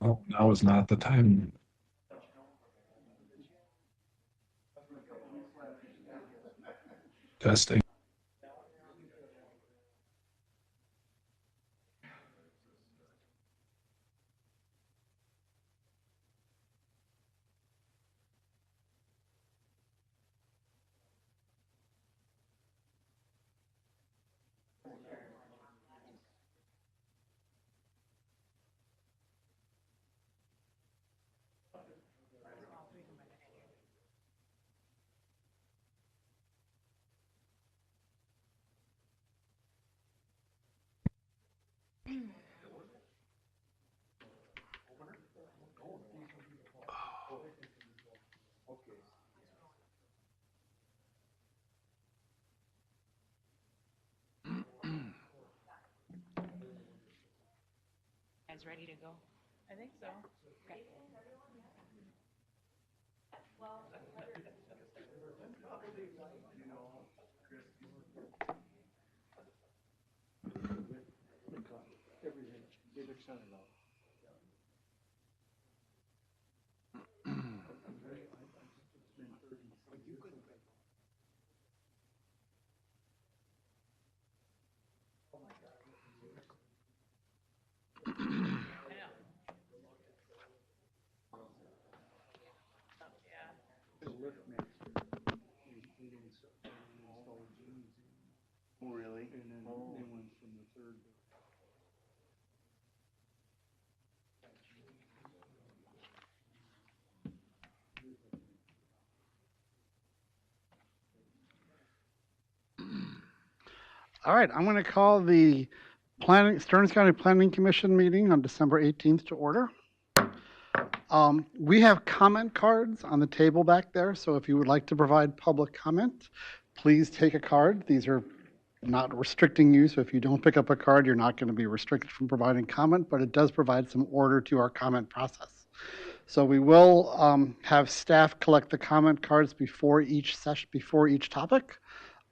Oh, now is not the time. Testing. Guys ready to go? I think so. Okay. Oh, really? All right, I'm going to call the Stearns County Planning Commission meeting on December 18th to order. We have comment cards on the table back there, so if you would like to provide public comment, please take a card. These are not restricting you, so if you don't pick up a card, you're not going to be restricted from providing comment, but it does provide some order to our comment process. So we will have staff collect the comment cards before each session, before each topic.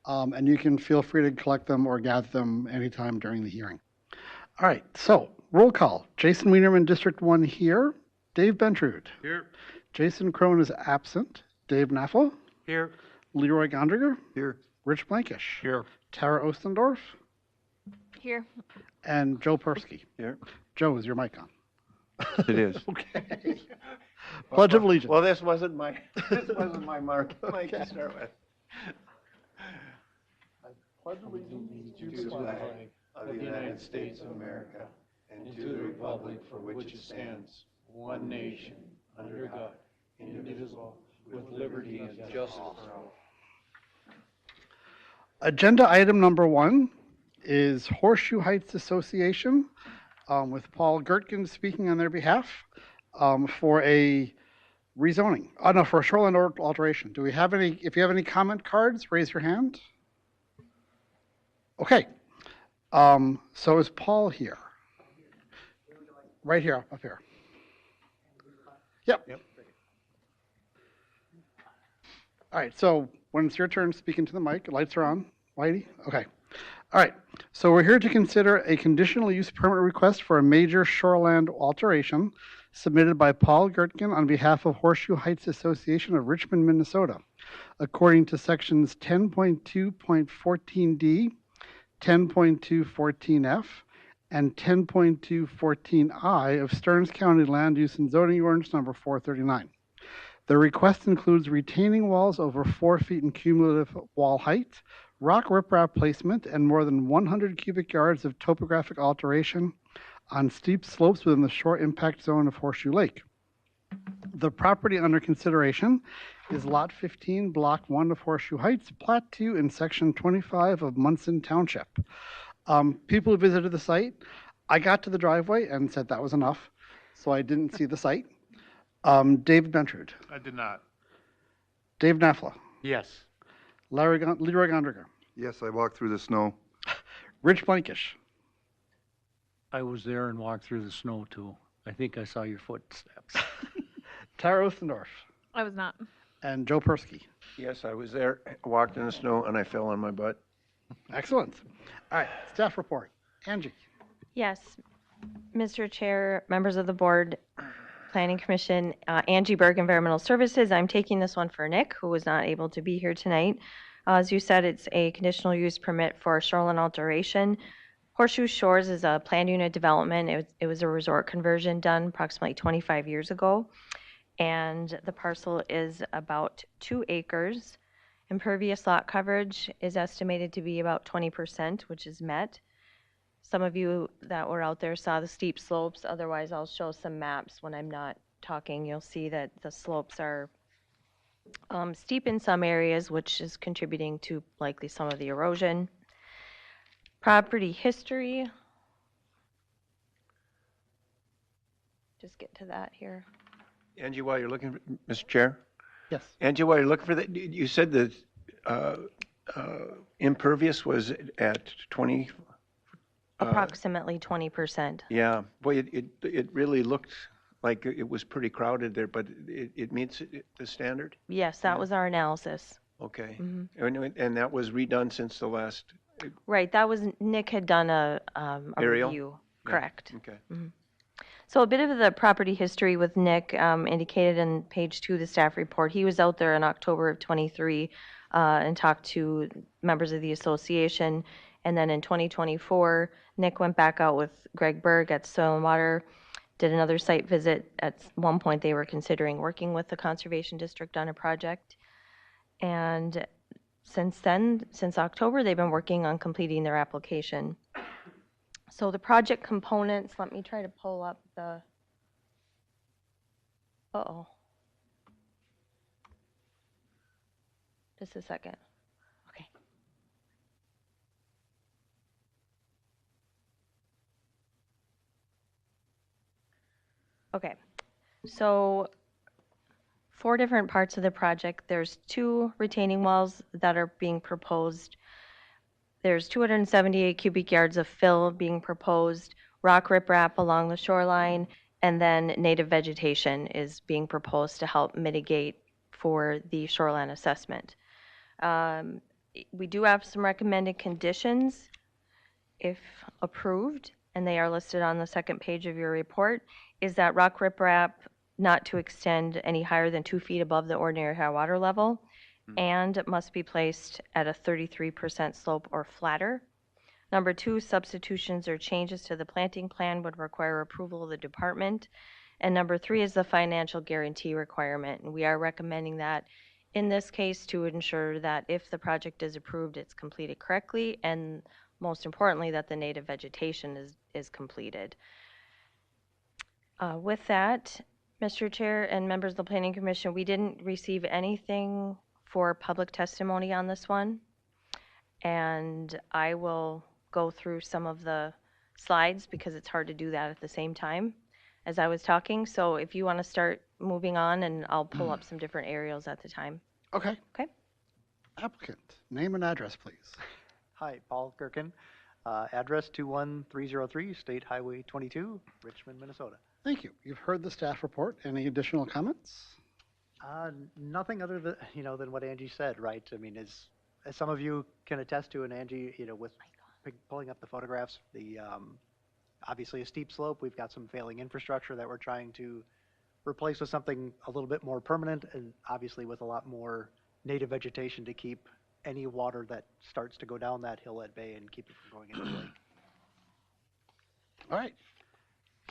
And you can feel free to collect them or gather them anytime during the hearing. All right, so roll call. Jason Wienerman, District 1 here. Dave Bentrude. Here. Jason Crone is absent. Dave Naffla. Here. Leroy Gondriger. Here. Rich Blankish. Here. Tara Ostendorf. Here. And Joe Persky. Here. Joe, is your mic on? It is. Okay. Pledge of Allegiance. Well, this wasn't my mark. Mic to start with. Pledge allegiance To the flag of the United States of America and to the republic for which it stands, one nation, under God, indivisible, with liberty and justice for all. Agenda item number 1 is Horseshoe Heights Association with Paul Gertkin speaking on their behalf for a rezoning. Oh, no, for a shoreline alteration. Do we have any, if you have any comment cards, raise your hand. Okay. So is Paul here? Right here, up here. Yep. All right, so when it's your turn speaking to the mic, lights are on. Whitey? Okay. All right, so we're here to consider a conditional use permit request for a major shoreland alteration submitted by Paul Gertkin on behalf of Horseshoe Heights Association of Richmond, Minnesota, according to sections 10.2.14D, 10.214F, and 10.214I of Stearns County Land Use and Zoning Ordinance number 439. The request includes retaining walls over 4 feet in cumulative wall height, rock riprap placement, and more than 100 cubic yards of topographic alteration on steep slopes within the shore impact zone of Horseshoe Lake. The property under consideration is Lot 15, Block 1 of Horseshoe Heights, Plat 2 in Section 25 of Munson Township. People who visited the site, I got to the driveway and said that was enough, so I didn't see the site. David Bentrude. I did not. Dave Naffla. Yes. Leroy Gondriger. Yes, I walked through the snow. Rich Blankish. I was there and walked through the snow too. I think I saw your footsteps. Tara Ostendorf. I was not. And Joe Persky. Yes, I was there, walked in the snow, and I fell on my butt. Excellent. All right, staff report. Angie? Yes, Mr. Chair, members of the board, Planning Commission, Angie Berg, Environmental Services. I'm taking this one for Nick, who was not able to be here tonight. As you said, it's a conditional use permit for shoreline alteration. Horseshoe Shores is a planned unit development. It was a resort conversion done approximately 25 years ago. And the parcel is about 2 acres. Impervious lot coverage is estimated to be about 20%, which is met. Some of you that were out there saw the steep slopes. Otherwise, I'll show some maps when I'm not talking. You'll see that the slopes are steep in some areas, which is contributing to likely some of the erosion. Property history. Just get to that here. Angie, while you're looking, Mr. Chair? Yes. Angie, while you're looking for that, you said that impervious was at 20? Approximately 20%. Yeah, boy, it really looked like it was pretty crowded there, but it meets the standard? Yes, that was our analysis. Okay. Mhm. And that was redone since the last? Right, that was, Nick had done a Aerial? review. Yeah, Correct. Okay. So a bit of the property history with Nick indicated in page 2 of the staff report. He was out there in October of 23 and talked to members of the association. And then in 2024, Nick went back out with Greg Berg at Soil and Water, did another site visit. At one point, they were considering working with the Conservation District on a project. And since then, since October, they've been working on completing their application. So the project components, let me try to pull up the, just a second. Okay. Okay, so 4 different parts of the project. There's 2 retaining walls that are being proposed. There's 278 cubic yards of fill being proposed, rock riprap along the shoreline, and then native vegetation is being proposed to help mitigate for the shoreline assessment. We do have some recommended conditions if approved, and they are listed on the second page of your report, is that rock riprap not to extend any higher than 2 feet above the ordinary high water level, and must be placed at a 33% slope or flatter. Number 2, substitutions or changes to the planting plan would require approval of the department. And number 3 is the financial guarantee requirement. And we are recommending that in this case to ensure that if the project is approved, it's completed correctly, and most importantly, that the native vegetation is completed. With that, Mr. Chair and members of the Planning Commission, we didn't receive anything for public testimony on this one. And I will go through some of the slides because it's hard to do that at the same time as I was talking. So if you want to start moving on, and I'll pull up some different aerials at the time. Okay. Okay. Applicant, name and address, please. Hi, Paul Gerken. Address 21303 State Highway 22, Richmond, Minnesota. Thank you. You've heard the staff report. Any additional comments? Nothing other than, than what Angie said, right? I mean, as some of you can attest to, and Angie, with pulling up the photographs, the obviously a steep slope. We've got some failing infrastructure that we're trying to replace with something a little bit more permanent, and obviously with a lot more native vegetation to keep any water that starts to go down that hill at bay and keep it from going into the lake. All right.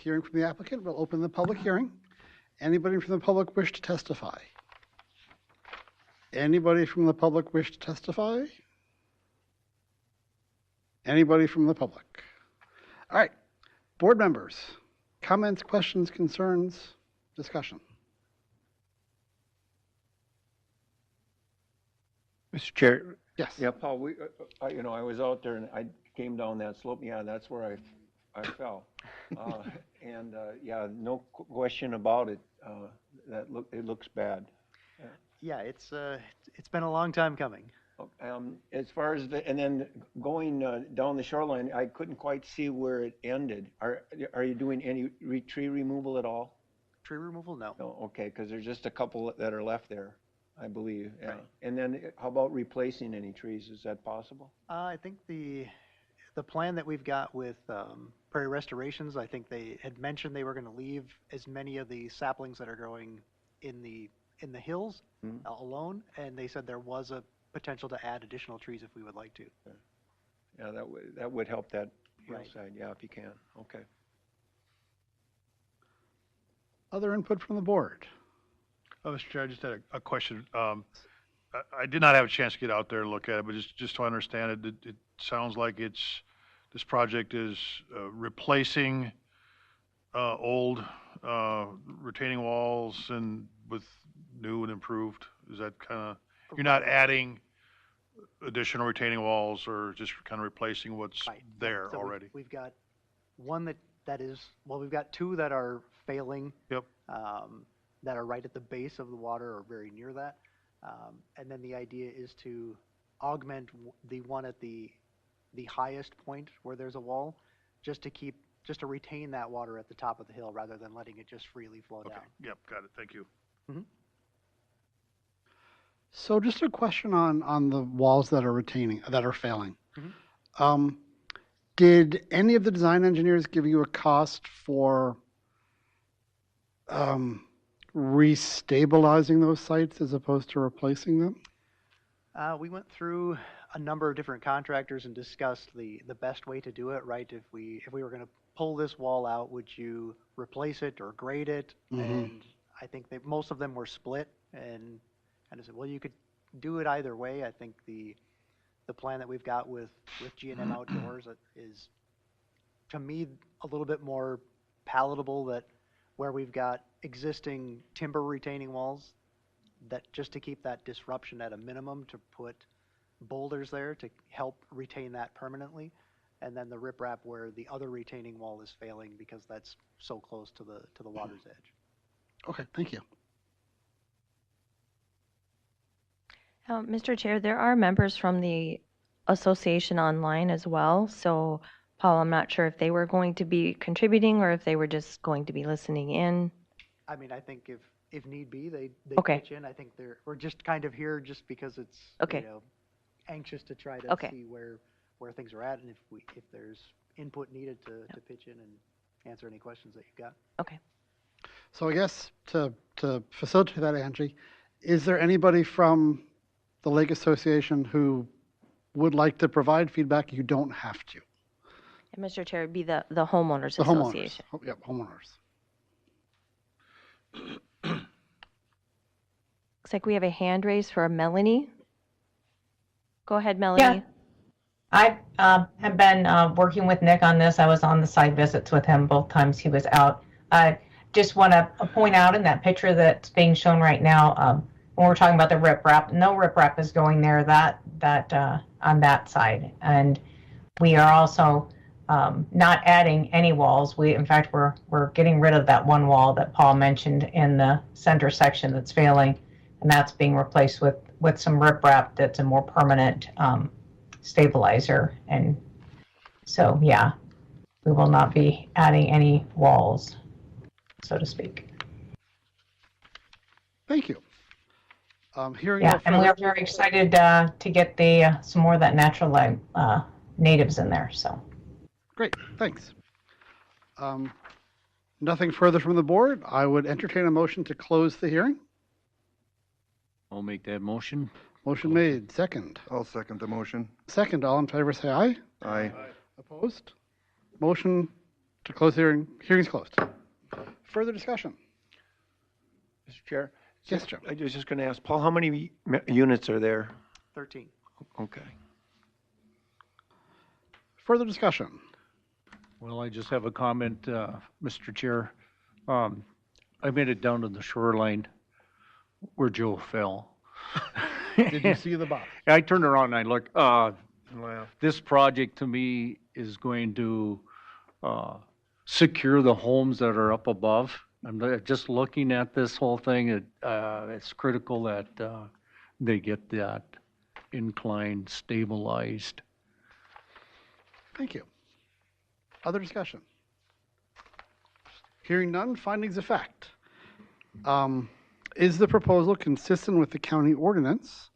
Hearing from the applicant, we'll open the public hearing. Anybody from the public wish to testify? Anybody from the public wish to testify? Anybody from the public? All right. Board members, comments, questions, concerns, discussion. Mr. Chair? Yes. Yeah, Paul, I was out there and I came down that slope. Yeah, that's where I fell. Yeah, no question about it. It looks bad. Yeah, it's been a long time coming. As far as and then going down the shoreline, I couldn't quite see where it ended. Are you doing any tree removal at all? Tree removal? No. No, okay, because there's just a couple that are left there, I believe. Yeah. Right. And then how about replacing any trees? Is that possible? I think the the plan that we've got with Prairie Restorations, I think they had mentioned they were going to leave as many of the saplings that are growing in the hills alone, and they said there was a potential to add additional trees if we would like to. Yeah, that would help that Right. hillside, yeah, if you can, okay. Other input from the board? Mr. Chair, I just had a question. I did not have a chance to get out there and look at it, but just to understand it, it sounds like this project is replacing old retaining walls and with new and improved. Is that kind of, you're not adding additional retaining walls or just kind of replacing what's Right. there So already? we've got one that is, well, we've got two that are failing. Yep. That are right at the base of the water or very near that. And then the idea is to augment the one at the highest point where there's a wall, just to retain that water at the top of the hill rather than letting it just freely flow Okay, down. yep, got it, thank you. So just a question on the walls that are failing. Did any of the design engineers give you a cost for restabilizing those sites as opposed to replacing them? We went through a number of different contractors and discussed the best way to do it, right? If we were going to pull this wall out, would you replace it or grade it? And I think most of them were split, and I said, well, you could do it either way. I think the plan that we've got with G&M Outdoors is, to me, a little bit more palatable, that where we've got existing timber retaining walls, that just to keep that disruption at a minimum, to put boulders there to help retain that permanently, and then the riprap where the other retaining wall is failing because that's so close to the water's edge. Okay, thank you. Mr. Chair, there are members from the association online as well. So, Paul, I'm not sure if they were going to be contributing or if they were just going to be listening in. I mean, I think if need be, they Okay. pitch in. I think we're just kind of here just because it's Okay. anxious to try to Okay. see where things are at, and if there's input needed to pitch in and answer any questions that you've got. Okay. So I guess to facilitate that, Angie, is there anybody from the Lake Association who would like to provide feedback? You don't have to. And Mr. Chair, it'd be the homeowners The homeowners. association. Yep, homeowners. Looks like we have a hand raised for Melanie. Go ahead, Melanie. I have been working with Nick on this. I was on the site visits with him both times he was out. I just want to point out in that picture that's being shown right now, when we're talking about the riprap, no riprap is going there that on that side. And we are also not adding any walls. In fact, we're getting rid of that one wall that Paul mentioned in the center section that's failing, and that's being replaced with some riprap that's a more permanent stabilizer. And so, yeah, we will not be adding any walls, so to speak. Thank you. Hearing Yeah, no and we further- are very excited to get some more of that natural light natives in there. So. Great, thanks. Nothing further from the board. I would entertain a motion to close the hearing. I'll make that motion. Motion made, second. I'll second the motion. Second, all in favor, say aye. Aye. Opposed? Motion to close hearing. Hearing's closed. Further discussion? Mr. Chair? Yes, Joe. I was just going to ask, Paul, how many units are there? 13. Okay. Further discussion? Well, I just have a comment, Mr. Chair. I made it down to the shoreline where Joe fell. Did you see the box? I turned around and I looked, this project to me is going to secure the homes that are up above. I'm just looking at this whole thing, it's critical that they get that incline stabilized. Thank you. Other discussion? Hearing none, findings of fact. Is the proposal consistent with the county ordinance?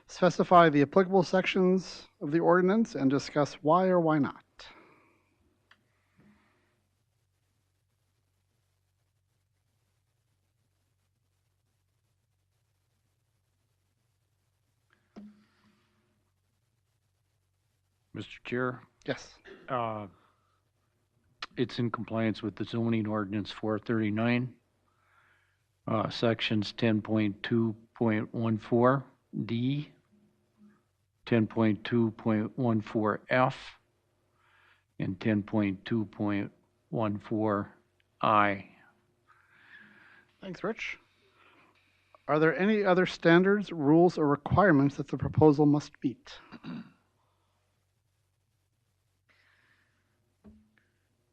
Specify the applicable sections of the ordinance and discuss why or why not. Mr. Chair, Yes. it's in compliance with the zoning ordinance 439, sections 10.2.14D, 10.2.14F, and 10.2.14I. Thanks, Rich. Are there any other standards, rules, or requirements that the proposal must meet?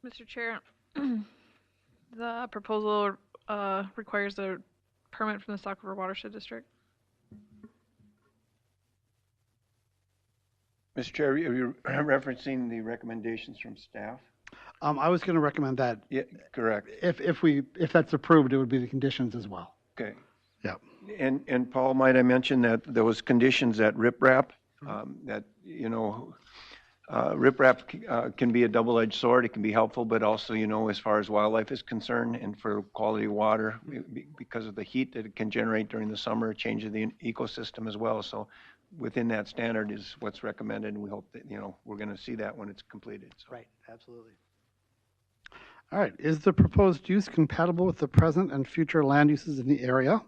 Mr. Chair, the proposal requires a permit from the Sauk River Watershed District. Mr. Chair, are you referencing the recommendations from staff? I was going to recommend that Yeah, correct. if that's approved, it would be the conditions as well. Okay. Yep. And Paul, might I mention that there was conditions at riprap, that, riprap can be a double-edged sword. It can be helpful, but also, as far as wildlife is concerned and for quality of water, because of the heat that it can generate during the summer, it changes the ecosystem as well. So within that standard is what's recommended, and we hope that, we're going to see that when it's completed. So. Right, absolutely. All right. Is the proposed use compatible with the present and future land uses in the area,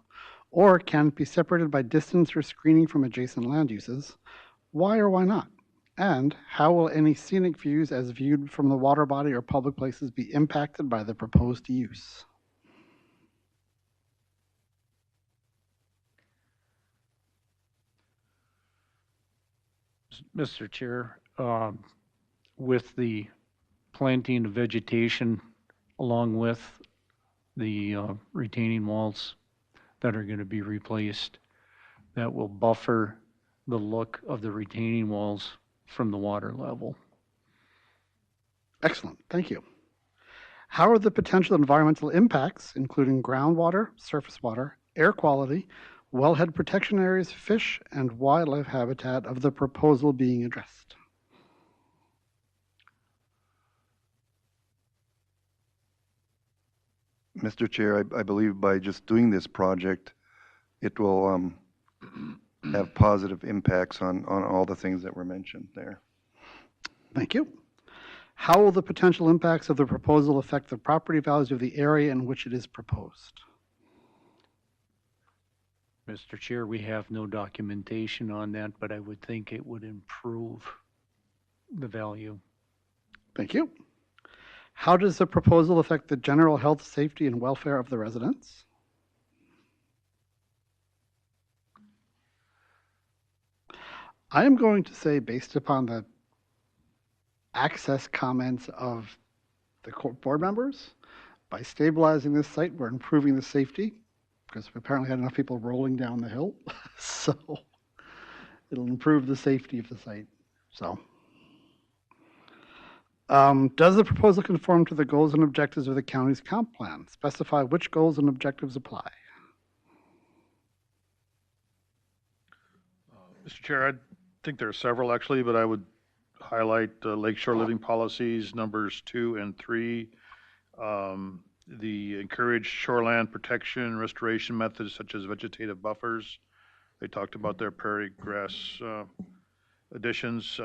or can it be separated by distance or screening from adjacent land uses? Why or why not? And how will any scenic views as viewed from the water body or public places be impacted by the proposed use? Mr. Chair, with the planting of vegetation along with the retaining walls that are going to be replaced, that will buffer the look of the retaining walls from the water level. Excellent. Thank you. How are the potential environmental impacts, including groundwater, surface water, air quality, wellhead protection areas, fish, and wildlife habitat of the proposal being addressed? Mr. Chair, I believe by just doing this project, it will have positive impacts on all the things that were mentioned there. Thank you. How will the potential impacts of the proposal affect the property values of the area in which it is proposed? Mr. Chair, we have no documentation on that, but I would think it would improve the value. Thank you. How does the proposal affect the general health, safety, and welfare of the residents? I am going to say, based upon the access comments of the board members, by stabilizing this site, we're improving the safety, because we apparently had enough people rolling down the hill. So it'll improve the safety of the site. So. Does the proposal conform to the goals and objectives of the county's comp plan? Specify which goals and objectives apply. Mr. Chair, I think there are several actually, but I would highlight Lakeshore Living Policies, numbers 2 and 3. The encourage shoreland protection, restoration methods such as vegetative buffers. They talked about their prairie grass additions.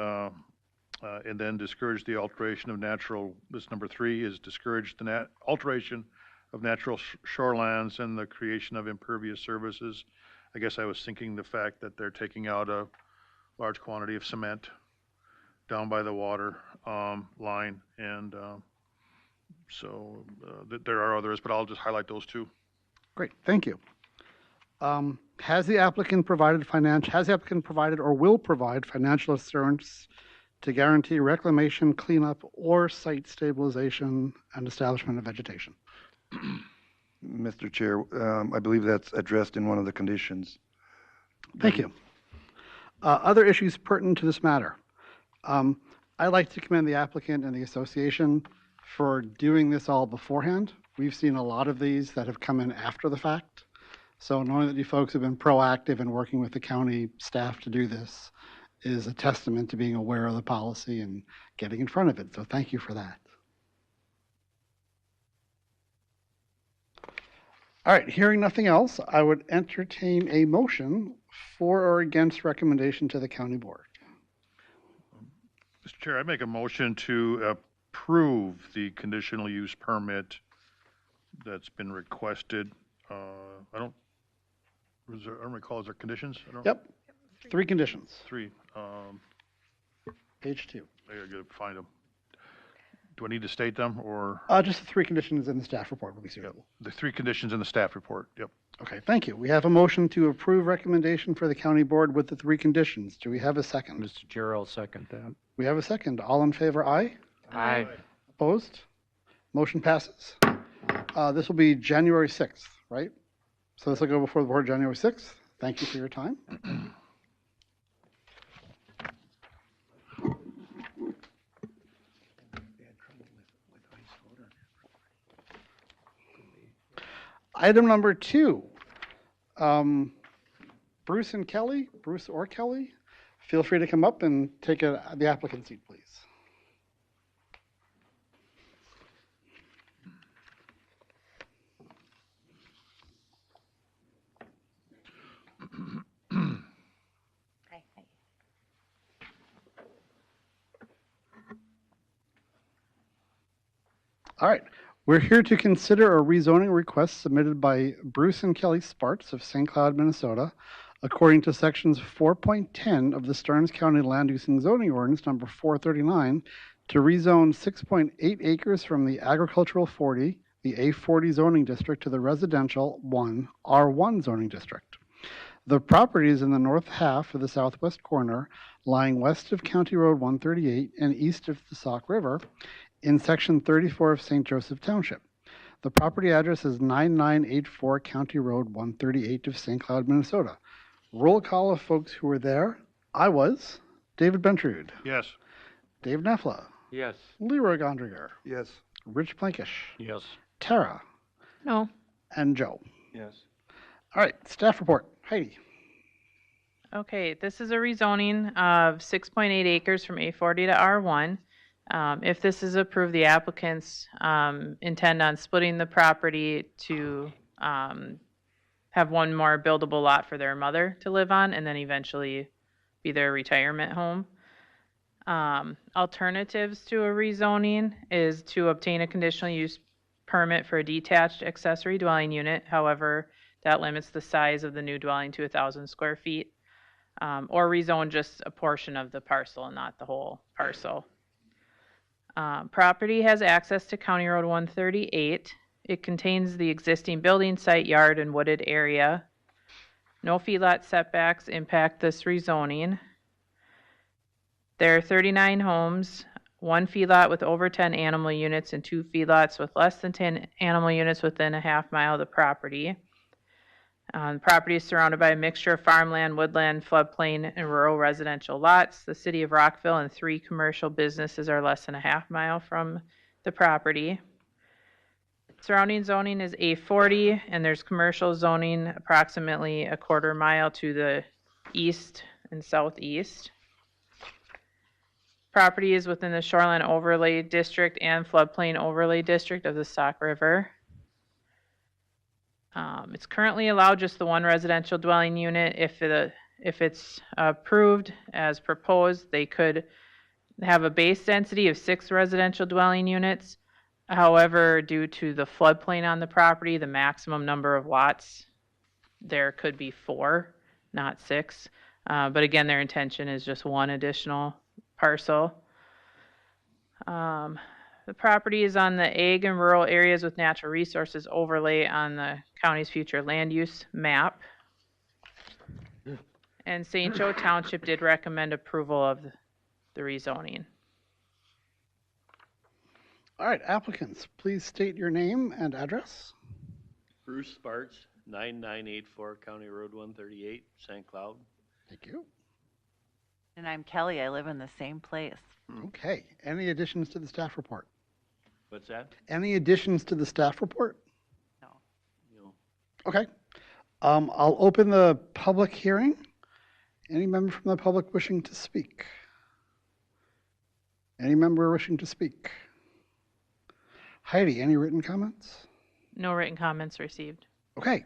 And then discourage the alteration of natural, this number 3 is discourage the alteration of natural shorelands and the creation of impervious services. I guess I was thinking the fact that they're taking out a large quantity of cement down by the water line, and so there are others, but I'll just highlight those 2. Great, thank you. Has the applicant provided or will provide financial assurance to guarantee reclamation, cleanup, or site stabilization and establishment of vegetation? Mr. Chair, I believe that's addressed in one of the conditions. Thank you. Other issues pertinent to this matter. I'd like to commend the applicant and the association for doing this all beforehand. We've seen a lot of these that have come in after the fact. So knowing that you folks have been proactive in working with the county staff to do this is a testament to being aware of the policy and getting in front of it. So thank you for that. All right, hearing nothing else, I would entertain a motion for or against recommendation to the county board. Mr. Mr. Chair, I make a motion to approve the conditional use permit that's been requested. I don't recall, is there conditions? I don't- Yep, 3 conditions, 3. page 2. I gotta find them. Do I need to state them, or Just the 3 conditions in the staff report will be suitable. the 3 conditions in the staff report? Yep. Okay, thank you. We have a motion to approve recommendation for the county board with the 3 conditions. Do we have a second? Mr. Chair, I'll second that. We have a second. All in favor, aye? Aye. Opposed? Motion passes. This will be January 6th, right? So this will go before the board January 6th. Thank you for your time. Item number 2. Bruce or Kelly, feel free to come up and take the applicant seat, please. All right, we're here to consider a rezoning request submitted by Bruce and Kelly Sparts of St. Cloud, Minnesota, according to sections 4.10 of the Stearns County Land Use and Zoning Ordinance number 439 to rezone 6.8 acres from the agricultural 40, the A40 zoning district, to the residential 1 R1 zoning district. The property is in the north half of the southwest corner, lying west of County Road 138 and east of the Sauk River, in section 34 of St. Joseph Township. The property address is 9984 County Road 138 of St. Cloud, Minnesota. Roll call of folks who were there. I was. David Bentrude. Yes. Dave Nefla. Yes. Leroy Gondriger. Yes. Rich Plankish. Yes. Tara. No. And Joe. Yes. All right, staff report. Heidi. Okay, this is a rezoning of 6.8 acres from A40 to R1. If this is approved, the applicants intend on splitting the property to have one more buildable lot for their mother to live on, and then eventually be their retirement home. Alternatives to a rezoning is to obtain a conditional use permit for a detached accessory dwelling unit. However, that limits the size of the new dwelling to 1,000 square feet, or rezone just a portion of the parcel and not the whole parcel. Property has access to County Road 138. It contains the existing building site, yard, and wooded area. No feedlot setbacks impact this rezoning. There are 39 homes, 1 feedlot with over 10 animal units, and 2 feedlots with less than 10 animal units within a half mile of the property. The property is surrounded by a mixture of farmland, woodland, floodplain, and rural residential lots. The city of Rockville and 3 commercial businesses are less than a half mile from the property. Surrounding zoning is A40, and there's commercial zoning approximately a quarter mile to the east and southeast. Property is within the Shoreline Overlay District and Floodplain Overlay District of the Sauk River. It's currently allowed just the 1 residential dwelling unit. If it's approved as proposed, they could have a base density of 6 residential dwelling units. However, due to the floodplain on the property, the maximum number of lots there could be 4, not 6. But again, their intention is just 1 additional parcel. The property is on the ag and rural areas with natural resources overlay on the county's future land use map. And St. Joe Township did recommend approval of the rezoning. All right, applicants, please state your name and address. Bruce Sparts, 9984 County Road 138, St. Cloud. Thank you. And I'm Kelly. I live in the same place. Okay, any additions to the staff report? What's that? Any additions to the staff report? No. No. Okay. I'll open the public hearing. Any member from the public wishing to speak? Any member wishing to speak? Heidi, any written comments? No written comments received. Okay.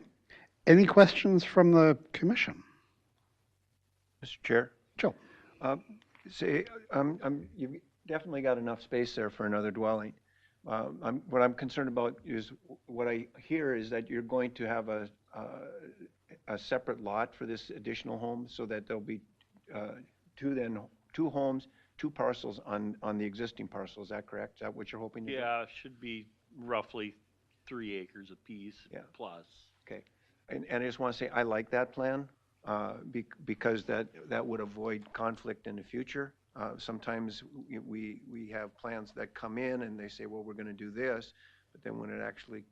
Any questions from the commission? Mr. Chair? Joe. say, you've definitely got enough space there for another dwelling. What I'm concerned about is, what I hear is that you're going to have a separate lot for this additional home, so that there'll be two homes, two parcels on the existing parcel. Is that correct? Is that what you're hoping to do? Yeah, it should be roughly 3 acres apiece plus. Okay. And I just want to say, I like that plan, because that would avoid conflict in the future. Sometimes we have plans that come in and they say, well, we're going to do this, but then when it actually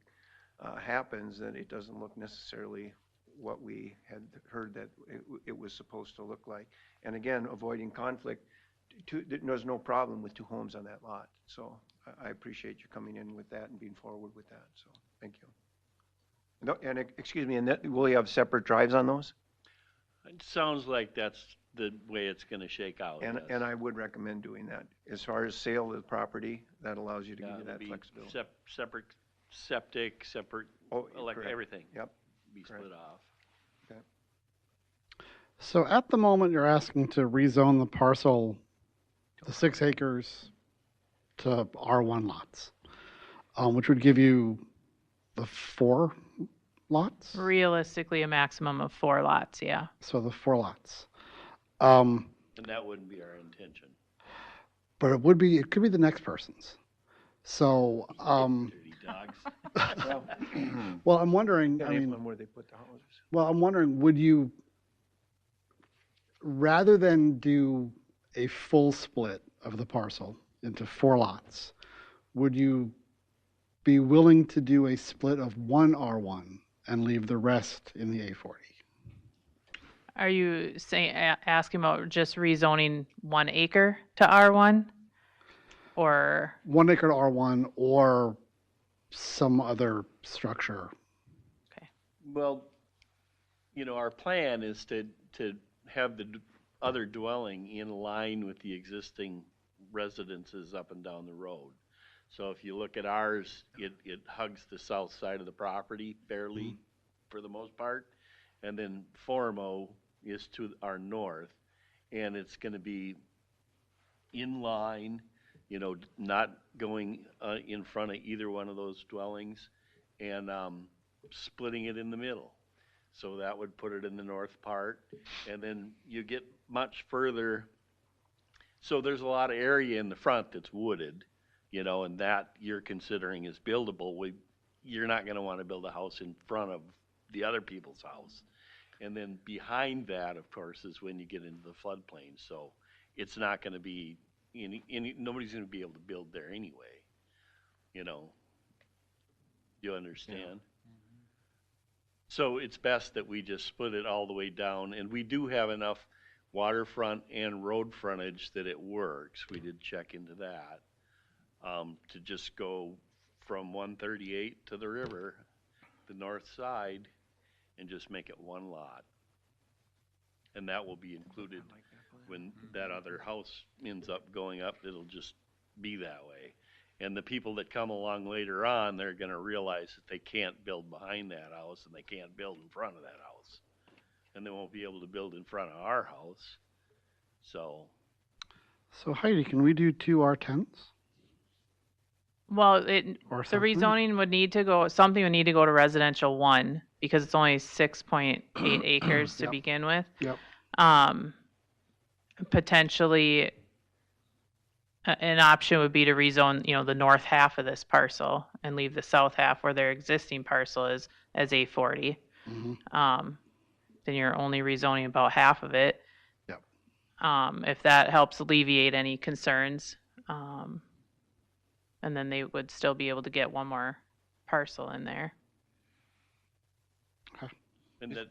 happens, then it doesn't look necessarily what we had heard that it was supposed to look like. And again, avoiding conflict, there's no problem with two homes on that lot. So I appreciate you coming in with that and being forward with that. So thank you. No, and excuse me, and will you have separate drives on those? It sounds like that's the way it's gonna shake out. And yes. and I would recommend doing that. As far as sale of the property, that allows you to give you It'll that be flexibility. Separate septic, separate, correct. everything. Yep. Be Correct. split off. Okay. So at the moment, you're asking to rezone the parcel, the 6 acres, to R1 lots, which would give you the 4 lots? Realistically, a maximum of 4 lots, yeah. So the 4 lots. And that wouldn't be our intention. But it could be the next person's. So, Dirty dogs. well, I'm wondering, I mean, where they put the houses. well, I'm wondering, would you, rather than do a full split of the parcel into 4 lots, would you be willing to do a split of one R1 and leave the rest in the A40? Are you saying, asking about just rezoning 1 acre to R1? Or 1 acre to R1 or some other structure? Well, our plan is to have the other dwelling in line with the existing residences up and down the road. So if you look at ours, it hugs the south side of the property fairly, for the most part. And then Formo is to our north, and it's gonna be in line, not going in front of either one of those dwellings, and splitting it in the middle. So that would put it in the north part, and then you get much further. So there's a lot of area in the front that's wooded, and that you're considering is buildable. You're not gonna wanna build a house in front of the other people's house. And then behind that, of course, is when you get into the floodplain. So it's not gonna be nobody's gonna be able to build there anyway. You understand? So it's best that we just split it all the way down, and we do have enough waterfront and road frontage that it works. We did check into that, to just go from 138 to the river, the north side, and just make it one lot. And that will be included when that other house ends up going up. It'll just be that way. And the people that come along later on, they're gonna realize that they can't build behind that house and they can't build in front of that house. And they won't be able to build in front of our house. So Heidi, can we do 2 R10s? Well, Or the something? rezoning would need to go, something would need to go to residential 1 because it's only 6.8 acres to Yep. begin with. Yep. Potentially, an option would be to rezone, the north half of this parcel and leave the south half where their existing parcel is as A40. Then you're only rezoning about half of it. Yep. If that helps alleviate any concerns. And then they would still be able to get one more parcel in there. and that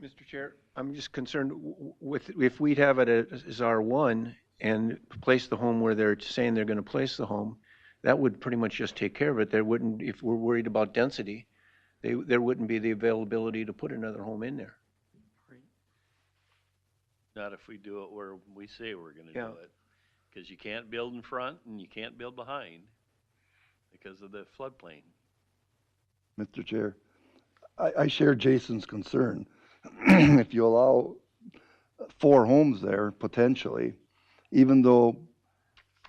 Mr. Chair, I'm just concerned with, if we'd have it as R1 and place the home where they're saying they're gonna place the home, that would pretty much just take care of it. There wouldn't, if we're worried about density, there wouldn't be the availability to put another home in there. not if we do it where we say we're gonna Yeah. do it. Cause you can't build in front and you can't build behind because of the floodplain. Mr. Chair, I share Jason's concern. If you allow 4 homes there, potentially, even though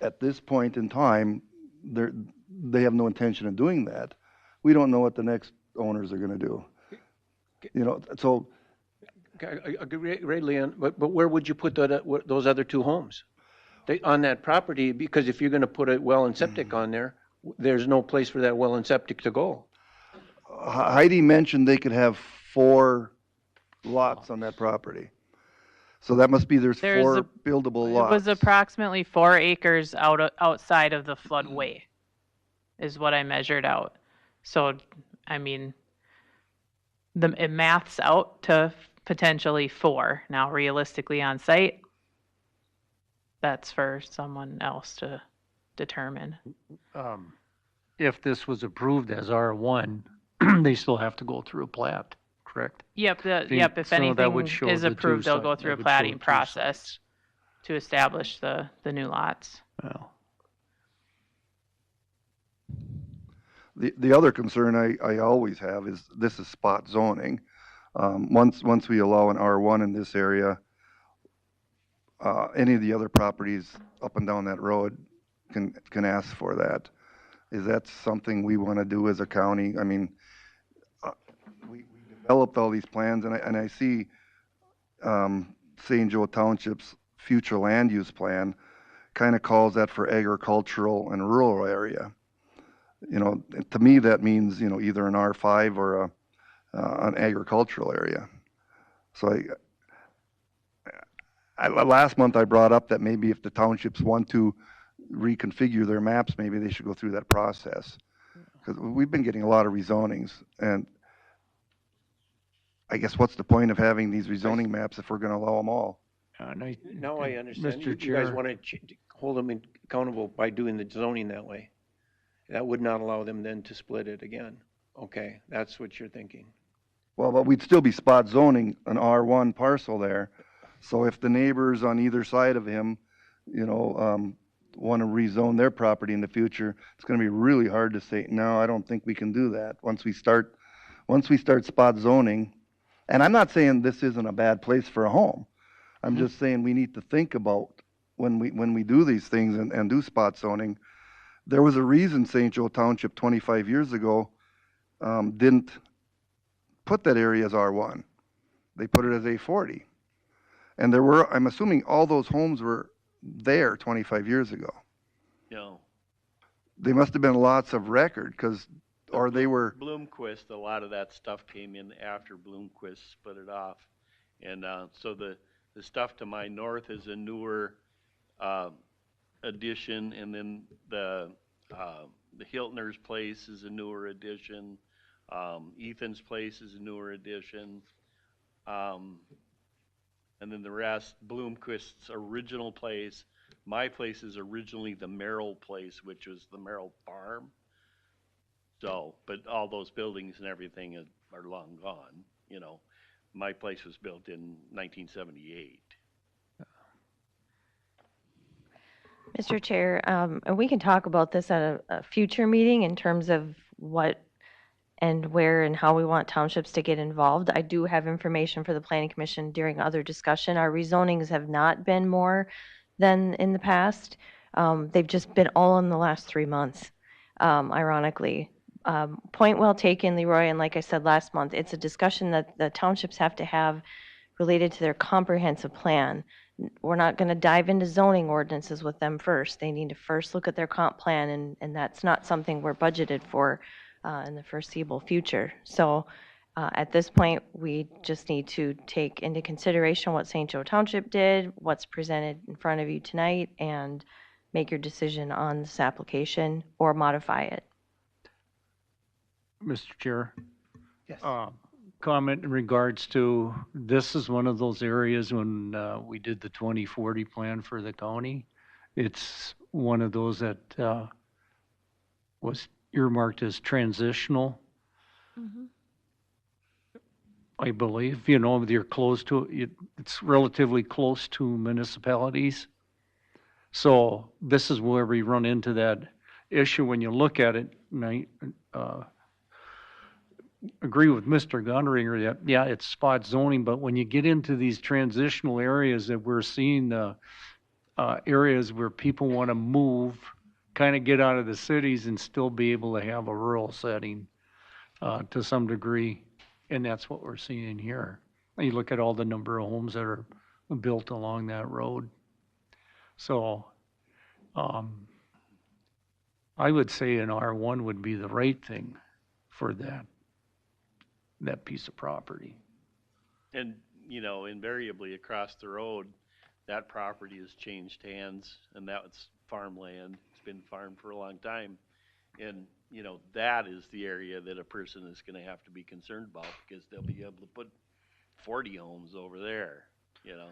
at this point in time, they have no intention of doing that. We don't know what the next owners are gonna do. You know, so Great, Leanne, but where would you put those other two homes? On that property, because if you're gonna put a well and septic on there, there's no place for that well and septic to go. Heidi mentioned they could have 4 lots on that property. So that must be there's 4 buildable lots. It was approximately 4 acres outside of the floodway, is what I measured out. So, I mean, it maths out to potentially 4. Now, realistically on site, that's for someone else to determine. If this was approved as R1, they still have to go through a plat, correct? Yep, if So that would anything show is the approved, two they'll go sites. through a That would show plating two process sites. to establish the new lots. Well, The other concern I always have is this is spot zoning. Once we allow an R1 in this area, any of the other properties up and down that road can ask for that. Is that something we want to do as a county? I mean, we developed all these plans, and I see St. Joe Township's future land use plan kind of calls that for agricultural and rural area. You know, to me, that means, you know, either an R5 or an agricultural area. So last month I brought up that maybe if the townships want to reconfigure their maps, maybe they should go through that process. Because we've been getting a lot of rezonings, and I guess what's the point of having these rezoning maps if we're going to allow them all? Now I understand. Mr. You guys Chair. want to hold them accountable by doing the zoning that way. That would not allow them then to split it again. Okay, that's what you're thinking. Well, but we'd still be spot zoning an R1 parcel there. So if the neighbors on either side of him, you know, want to rezone their property in the future, it's going to be really hard to say, no, I don't think we can do that. Once we start spot zoning, and I'm not saying this isn't a bad place for a home. I'm just saying we need to think about when we do these things and do spot zoning. There was a reason St. Joe Township 25 years ago didn't put that area as R1. They put it as A40. And there were, I'm assuming all those homes were there 25 years ago. No. They must have been lots of record or they were. Bloomquist, a lot of that stuff came in after Bloomquist split it off. And so the stuff to my north is a newer addition, and then the Hiltner's place is a newer addition. Ethan's place is a newer addition. And then the rest, Bloomquist's original place. My place is originally the Merrill place, which was the Merrill Farm. So, but all those buildings and everything are long gone, you know. My place was built in 1978. Mr. Chair, and we can talk about this at a future meeting in terms of what and where and how we want townships to get involved. I do have information for the Planning Commission during other discussion. Our rezonings have not been more than in the past. They've just been all in the last 3 months, ironically. Point well taken, Leroy, and like I said last month, it's a discussion that the townships have to have related to their comprehensive plan. We're not going to dive into zoning ordinances with them first. They need to first look at their comp plan, and that's not something we're budgeted for in the foreseeable future. So at this point, we just need to take into consideration what St. Joe Township did, what's presented in front of you tonight, and make your decision on this application or modify it. Mr. Chair. Yes. Comment in regards to, this is one of those areas when we did the 2040 plan for the county. It's one of those that was earmarked as transitional. I believe, you know, you're close to it, it's relatively close to municipalities. So this is where we run into that issue when you look at it. And I agree with Mr. Gunringer that, yeah, it's spot zoning, but when you get into these transitional areas that we're seeing areas where people want to move, kind of get out of the cities and still be able to have a rural setting to some degree. And that's what we're seeing here. You look at all the number of homes that are built along that road. So I would say an R1 would be the right thing for that piece of property. And, you know, invariably across the road, that property has changed hands, and that's farmland. It's been farmed for a long time. And, you know, that is the area that a person is gonna have to be concerned about, because they'll be able to put 40 homes over there, you know?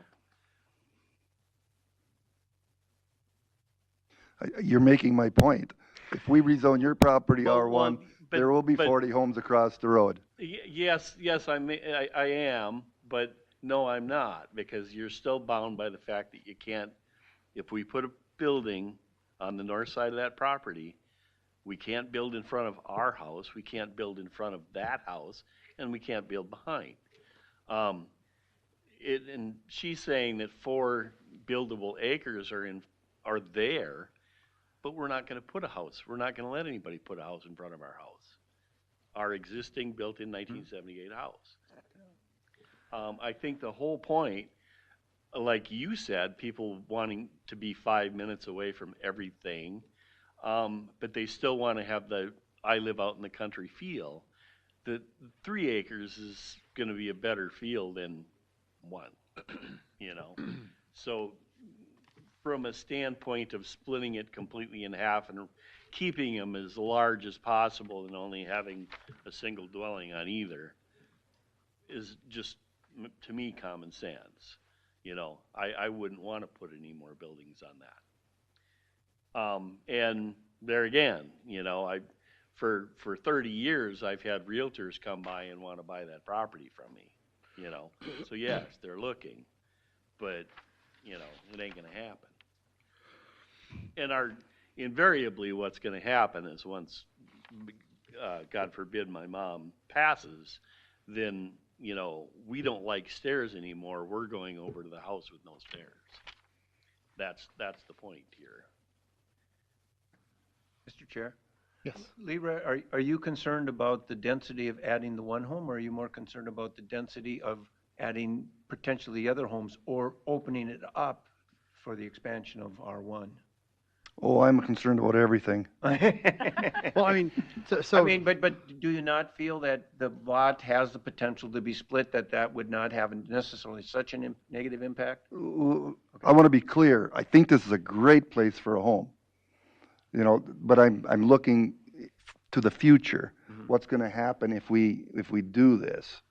You're making my point. If we rezone your property R1, but- there will be but- 40 homes across the road. Yes, I am, but no, I'm not, because you're still bound by the fact that you can't, if we put a building on the north side of that property, we can't build in front of our house, we can't build in front of that house, and we can't build behind. And she's saying that 4 buildable acres are there, but we're not gonna put a house, we're not gonna let anybody put a house in front of our house. Our existing built-in 1978 house. I think the whole point, like you said, people wanting to be 5 minutes away from everything, but they still want to have the I live out in the country feel. The 3 acres is going to be a better feel than 1, you know. So from a standpoint of splitting it completely in half and keeping them as large as possible and only having a single dwelling on either is just, to me, common sense. You know, I wouldn't want to put any more buildings on that. And there again, you know, for 30 years, I've had realtors come by and want to buy that property from me, you know. So yes, they're looking, but, you know, it ain't going to happen. And invariably what's going to happen is once, God forbid, my mom passes, then, you know, we don't like stairs anymore. We're going over to the house with no stairs. That's the point here. Mr. Chair? Yes. Leroy, are you concerned about the density of adding the 1 home, or are you more concerned about the density of adding potentially other homes or opening it up for the expansion of R1? Oh, I'm concerned about everything. Well, I mean, so I mean, but do you not feel that the lot has the potential to be split, that would not have necessarily such a negative impact? I want to be clear. I think this is a great place for a home. You know, but I'm looking to the future. What's going to happen if we do this?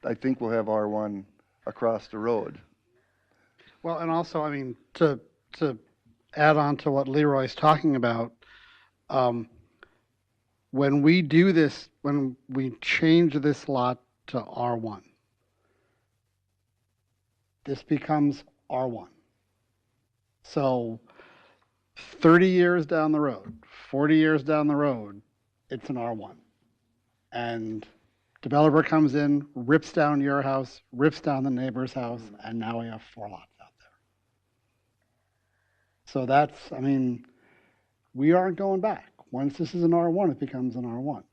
I think we'll have R1 across the road. Well, and also, I mean, to add on to what Leroy's talking about, when we do this, when we change this lot to R1, this becomes R1. So 30 years down the road, 40 years down the road, it's an R1. And developer comes in, rips down your house, rips down the neighbor's house, and now we have 4 lots out there. So that's, I mean, we aren't going back. Once this is an R1, it becomes an R1.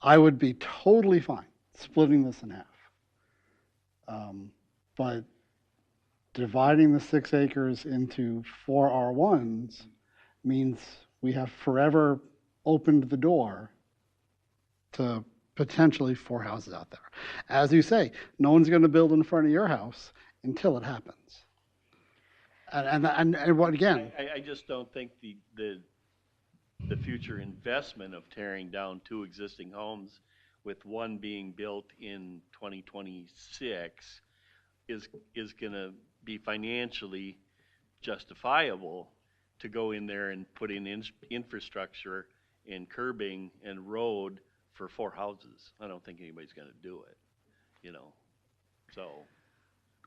I would be totally fine splitting this in half. But dividing the 6 acres into 4 R1s means we have forever opened the door to potentially 4 houses out there. As you say, no one's going to build in front of your house until it happens. And what again? I just don't think the future investment of tearing down 2 existing homes with 1 being built in 2026 is going to be financially justifiable to go in there and put in infrastructure and curbing and road for 4 houses. I don't think anybody's going to do it, you know. So,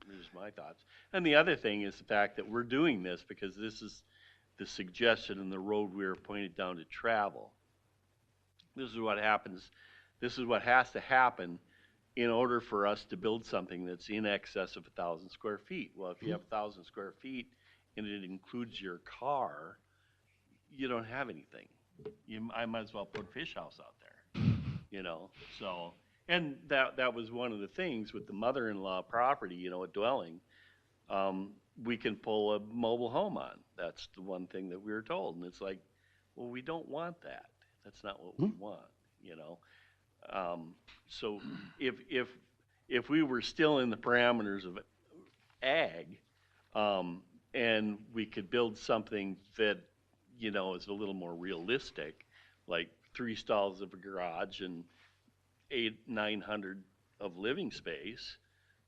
there's my thoughts. And the other thing is the fact that we're doing this because this is the suggestion and the road we were pointed down to travel. This is what happens. This is what has to happen in order for us to build something that's in excess of 1,000 square feet. Well, if you have 1,000 square feet and it includes your car, you don't have anything. I might as well put fish house out there, you know, so. And that was one of the things with the mother-in-law property, you know, a dwelling, we can pull a mobile home on. That's the one thing that we were told. And it's like, well, we don't want that. That's not what we want, you know? So if we were still in the parameters of ag, and we could build something that, you know, is a little more realistic, like 3 stalls of a garage and 800-900 of living space,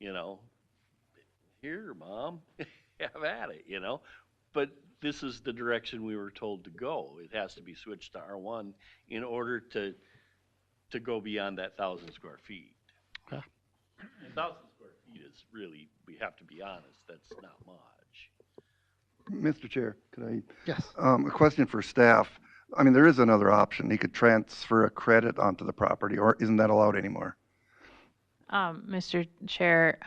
you know, here, Mom, have at it, you know? But this is the direction we were told to go. It has to be switched to R1 in order to go beyond that 1,000 square feet. Okay. 1,000 square feet is really, we have to be honest, that's not much. Mr. Chair, could I? Yes. A question for staff. I mean, there is another option. He could transfer a credit onto the property, or isn't that allowed anymore? Mr. Chair,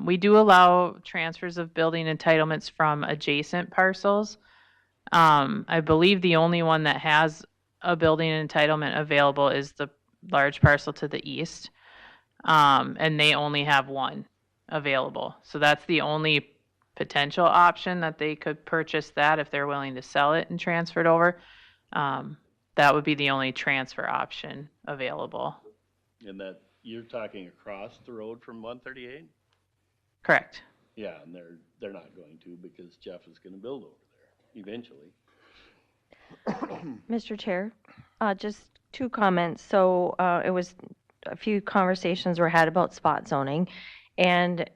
we do allow transfers of building entitlements from adjacent parcels. I believe the only one that has a building entitlement available is the large parcel to the east. And they only have one available. So that's the only potential option that they could purchase that if they're willing to sell it and transfer it over. That would be the only transfer option available. And that, you're talking across the road from 138? Correct. Yeah, and they're not going to because Jeff is gonna build over there eventually. Mr. Chair, just 2 comments. So it was a few conversations were had about spot zoning, and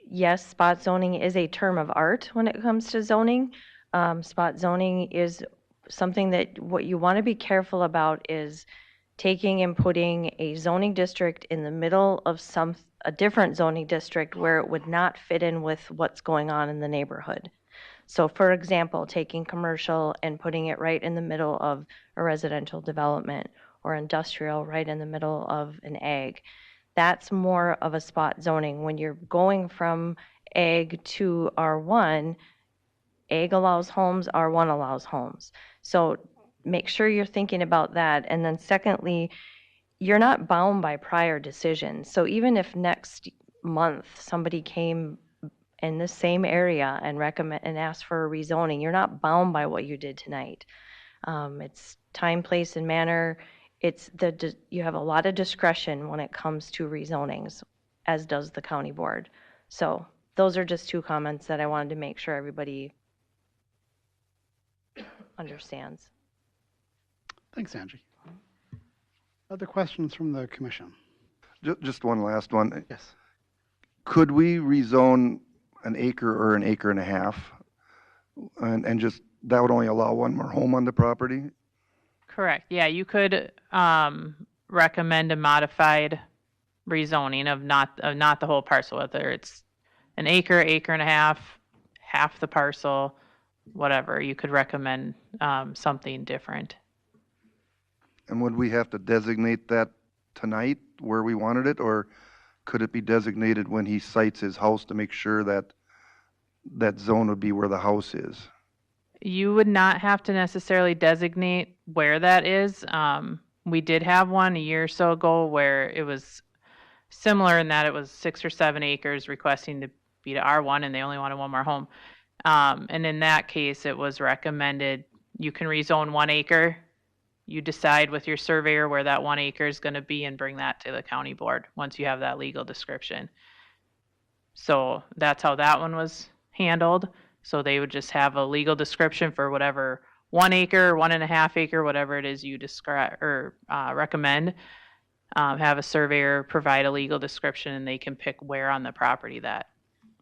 yes, spot zoning is a term of art when it comes to zoning. Spot zoning is something that what you want to be careful about is taking and putting a zoning district in the middle of a different zoning district where it would not fit in with what's going on in the neighborhood. So for example, taking commercial and putting it right in the middle of a residential development, or industrial right in the middle of an ag. That's more of a spot zoning. When you're going from ag to R1, ag allows homes, R1 allows homes. So make sure you're thinking about that. And then secondly, you're not bound by prior decisions. So even if next month somebody came in the same area and asked for a rezoning, you're not bound by what you did tonight. It's time, place, and manner. You have a lot of discretion when it comes to rezonings, as does the county board. So those are just 2 comments that I wanted to make sure everybody understands. Thanks, Angie. Other questions from the commission? Just one last one. Yes. Could we rezone an acre or an acre and a half? And just, that would only allow one more home on the property? Correct. Yeah, you could recommend a modified rezoning of not the whole parcel, whether it's an acre, acre and a half the parcel, whatever. You could recommend something different. And would we have to designate that tonight where we wanted it, or could it be designated when he sites his house to make sure that that zone would be where the house is? You would not have to necessarily designate where that is. We did have one a year or so ago where it was similar in that it was 6 or 7 acres requesting to be to R1 and they only wanted one more home. And in that case, it was recommended you can rezone 1 acre. You decide with your surveyor where that 1 acre is going to be and bring that to the county board once you have that legal description. So that's how that one was handled. So they would just have a legal description for whatever 1 acre, 1.5 acre, whatever it is you describe or recommend. Have a surveyor provide a legal description and they can pick where on the property that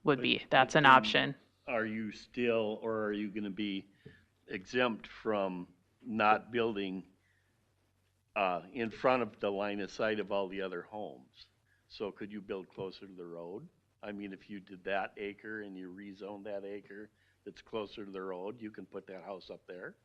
would be. That's an option. Are you still, or are you going to be exempt from not building in front of the line of sight of all the other homes? So could you build closer to the road? I mean, if you did that acre and you rezoned that acre that's closer to the road, you can put that house up there?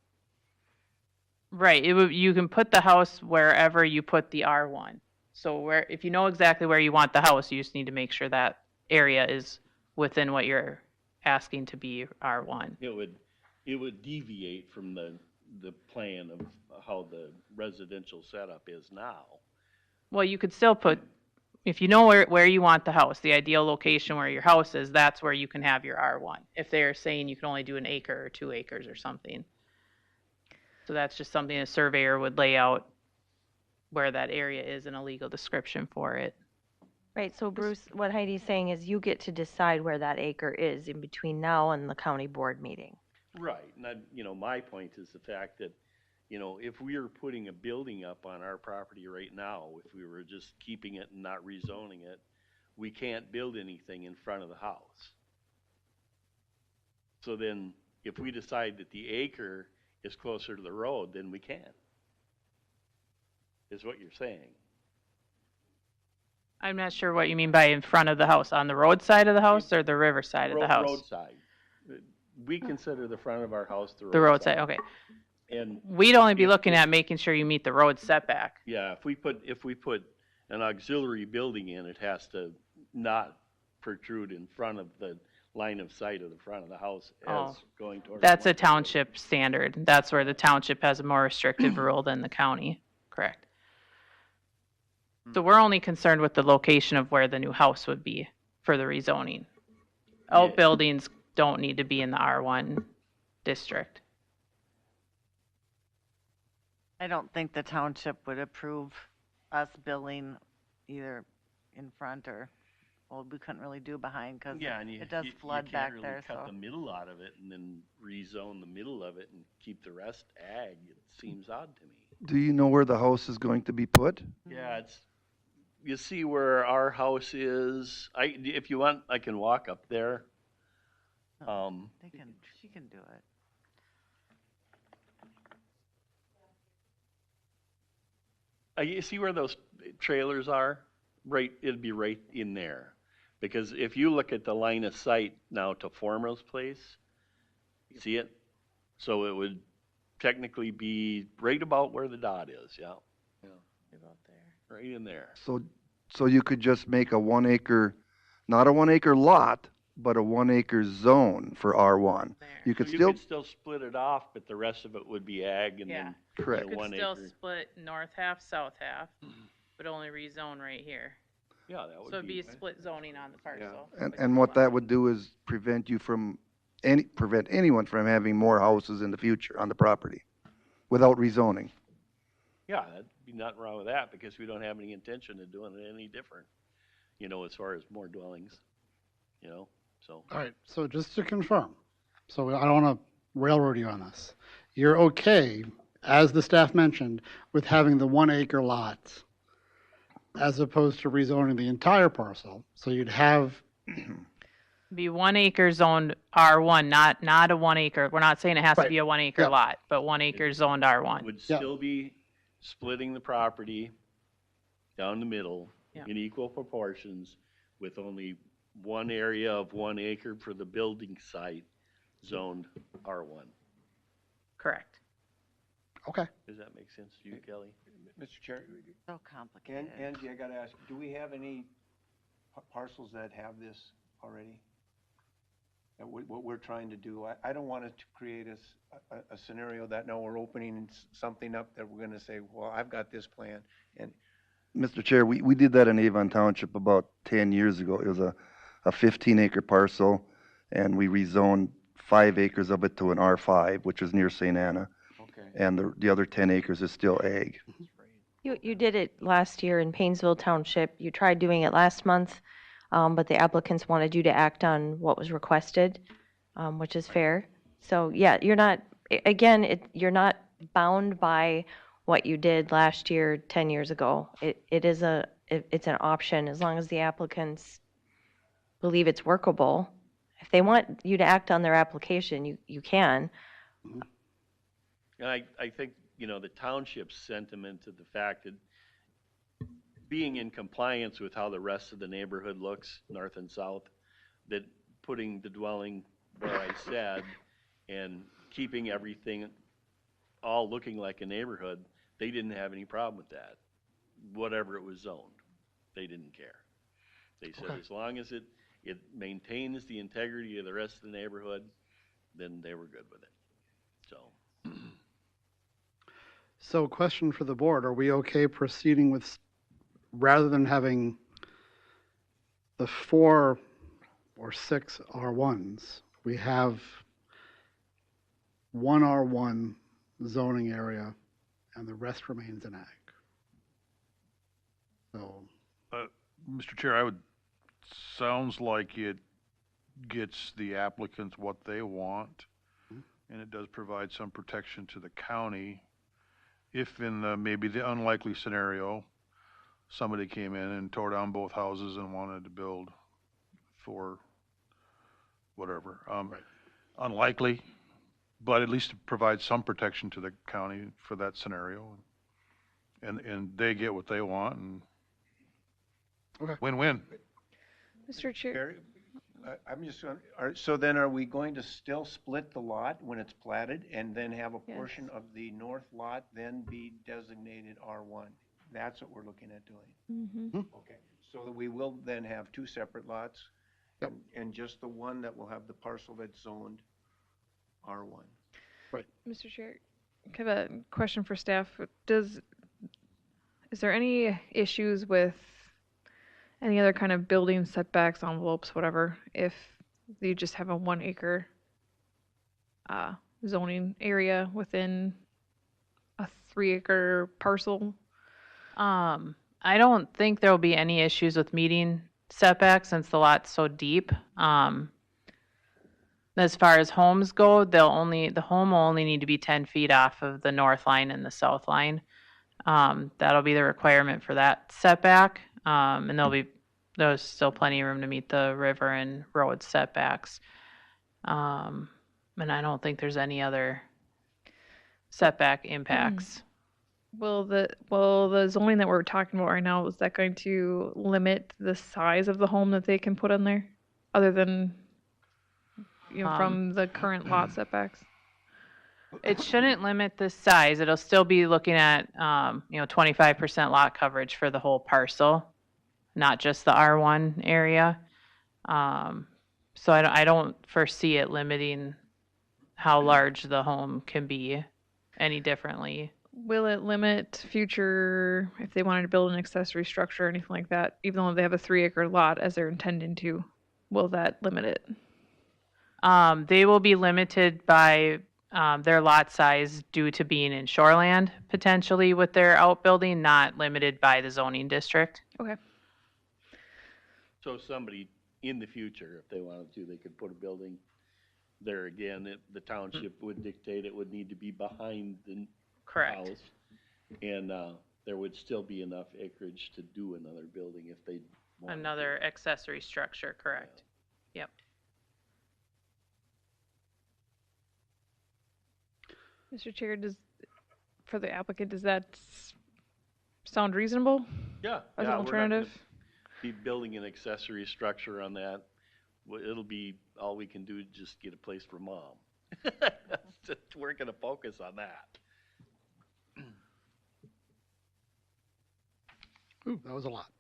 Right. You can put the house wherever you put the R1. So if you know exactly where you want the house, you just need to make sure that area is within what you're asking to be R1. It would deviate from the plan of how the residential setup is now. Well, you could still put, if you know where you want the house, the ideal location where your house is, that's where you can have your R1. If they're saying you can only do an acre or 2 acres or something. So that's just something a surveyor would lay out where that area is in a legal description for it. Right, so Bruce, what Heidi's saying is you get to decide where that acre is in between now and the county board meeting. Right, and my point is the fact that, if we were putting a building up on our property right now, if we were just keeping it and not rezoning it, we can't build anything in front of the house. So then, if we decide that the acre is closer to the road, then we can, is what you're saying. I'm not sure what you mean by in front of the house. On the road side of the house or the river side of the house? Roadside. We consider the front of our house the roadside. The roadside, okay. And we'd only be looking at making sure you meet the road setback. yeah, if we put an auxiliary building in, it has to not protrude in front of the line of sight of the front of the house as going towards. That's a township standard. That's where the township has a more restrictive rule than the county, correct? So we're only concerned with the location of where the new house would be for the rezoning. Outbuildings don't need to be in the R1 district. I don't think the township would approve us building either in front or, well, we couldn't really do behind because it does flood back there. You can't really cut the middle out of it and then rezone the middle of it and keep the rest ag. It seems odd to me. Do you know where the house is going to be put? Yeah, you see where our house is. If you want, I can walk up there. She can do it. You see where those trailers are? Right, it'd be right in there. Because if you look at the line of sight now to Former's place, you see it? So it would technically be right about where the dot is, yeah. About there. Right in there. So you could just make a 1 acre, not a 1 acre lot, but a 1 acre zone for R1. You could So you could still split it off, but the rest of it would be ag and then Correct. You could 1 still acre. split north half, south half, but only rezone right here. Yeah, that would So it'd be a split zoning on the parcel. And what that would do is prevent anyone from having more houses in the future on the property without rezoning. Yeah, that'd be nothing wrong with that because we don't have any intention of doing it any different, as far as more dwellings, so. All right, so just to confirm, so I don't want to railroad you on this. You're okay, as the staff mentioned, with having the 1 acre lots as opposed to rezoning the entire parcel. So you'd have Be 1 acre zoned R1, not a 1 acre. We're not saying it has to Right. be a 1 acre lot, but 1 acre zoned R1. Would still be splitting the property down the middle in equal proportions with only one area of 1 acre for the building site zoned R1. Correct. Okay. Does that make sense to you, Kelly? Mr. Chair, So complicated. Angie, I gotta ask, do we have any parcels that have this already? What we're trying to do, I don't want it to create a scenario that now we're opening something up that we're gonna say, well, I've got this plan, and Mr. Chair, we did that in Avon Township about 10 years ago. It was a 15 acre parcel, and we rezoned 5 acres of it to an R5, which is near St. Anna. Okay. And the other 10 acres is still ag. You did it last year in Painesville Township. You tried doing it last month, but the applicants wanted you to act on what was requested, which is fair. So, yeah, you're not bound by what you did last year, 10 years ago. It's an option as long as the applicants believe it's workable. If they want you to act on their application, you can. And I think, the township's sentiment to the fact that being in compliance with how the rest of the neighborhood looks, north and south, that putting the dwelling where I said and keeping everything all looking like a neighborhood, they didn't have any problem with that. Whatever it was zoned, they didn't care. They said as long as it it maintains the integrity of the rest of the neighborhood, then they were good with it. So, So question for the board, are we okay proceeding with, rather than having the 4 or 6 R1s, we have one R1 zoning area and the rest remains in ag? So, Mr. Chair, sounds like it gets the applicants what they want, and it does provide some protection to the county. If in maybe the unlikely scenario, somebody came in and tore down both houses and wanted to build for whatever. Unlikely, but at least it provides some protection to the county for that scenario. And they get what they want, and win-win. Mr. Chair. I'm just going, so then are we going to still split the lot when it's platted and then have a portion of the north lot then be designated R1? That's what we're looking at doing. Okay, so that we will then have 2 separate lots and just the one that will have the parcel that's zoned R1. Right. Mr. Chair, I have a question for staff. Is there any issues with any other kind of building setbacks, envelopes, whatever, if you just have a 1 acre zoning area within a 3 acre parcel? I don't think there will be any issues with meeting setbacks since the lot's so deep. As far as homes go, the home will only need to be 10 feet off of the north line and the south line. That'll be the requirement for that setback. And there's still plenty of room to meet the river and road setbacks. And I don't think there's any other setback impacts. Will the zoning that we're talking about right now, is that going to limit the size of the home that they can put on there, other than from the current lot setbacks? It shouldn't limit the size. It'll still be looking at 25% lot coverage for the whole parcel, not just the R1 area. So I don't foresee it limiting how large the home can be any differently. Will it limit future, if they wanted to build an accessory structure or anything like that, even though they have a 3 acre lot as they're intending to? Will that limit it? They will be limited by their lot size due to being in shoreland, potentially with their outbuilding, not limited by the zoning district. Okay. so somebody in the future, if they wanted to, they could put a building there again. The township would dictate it would need to be behind the Correct. house. And there would still be enough acreage to do another building if they wanted Another accessory structure, correct. Yep. Mr. Chair, for the applicant, does that sound reasonable? Yeah. As an yeah, alternative? Be building an accessory structure on that. It'll be, all we can do is just get a place for mom. We're gonna focus on that. Ooh, that was a lot.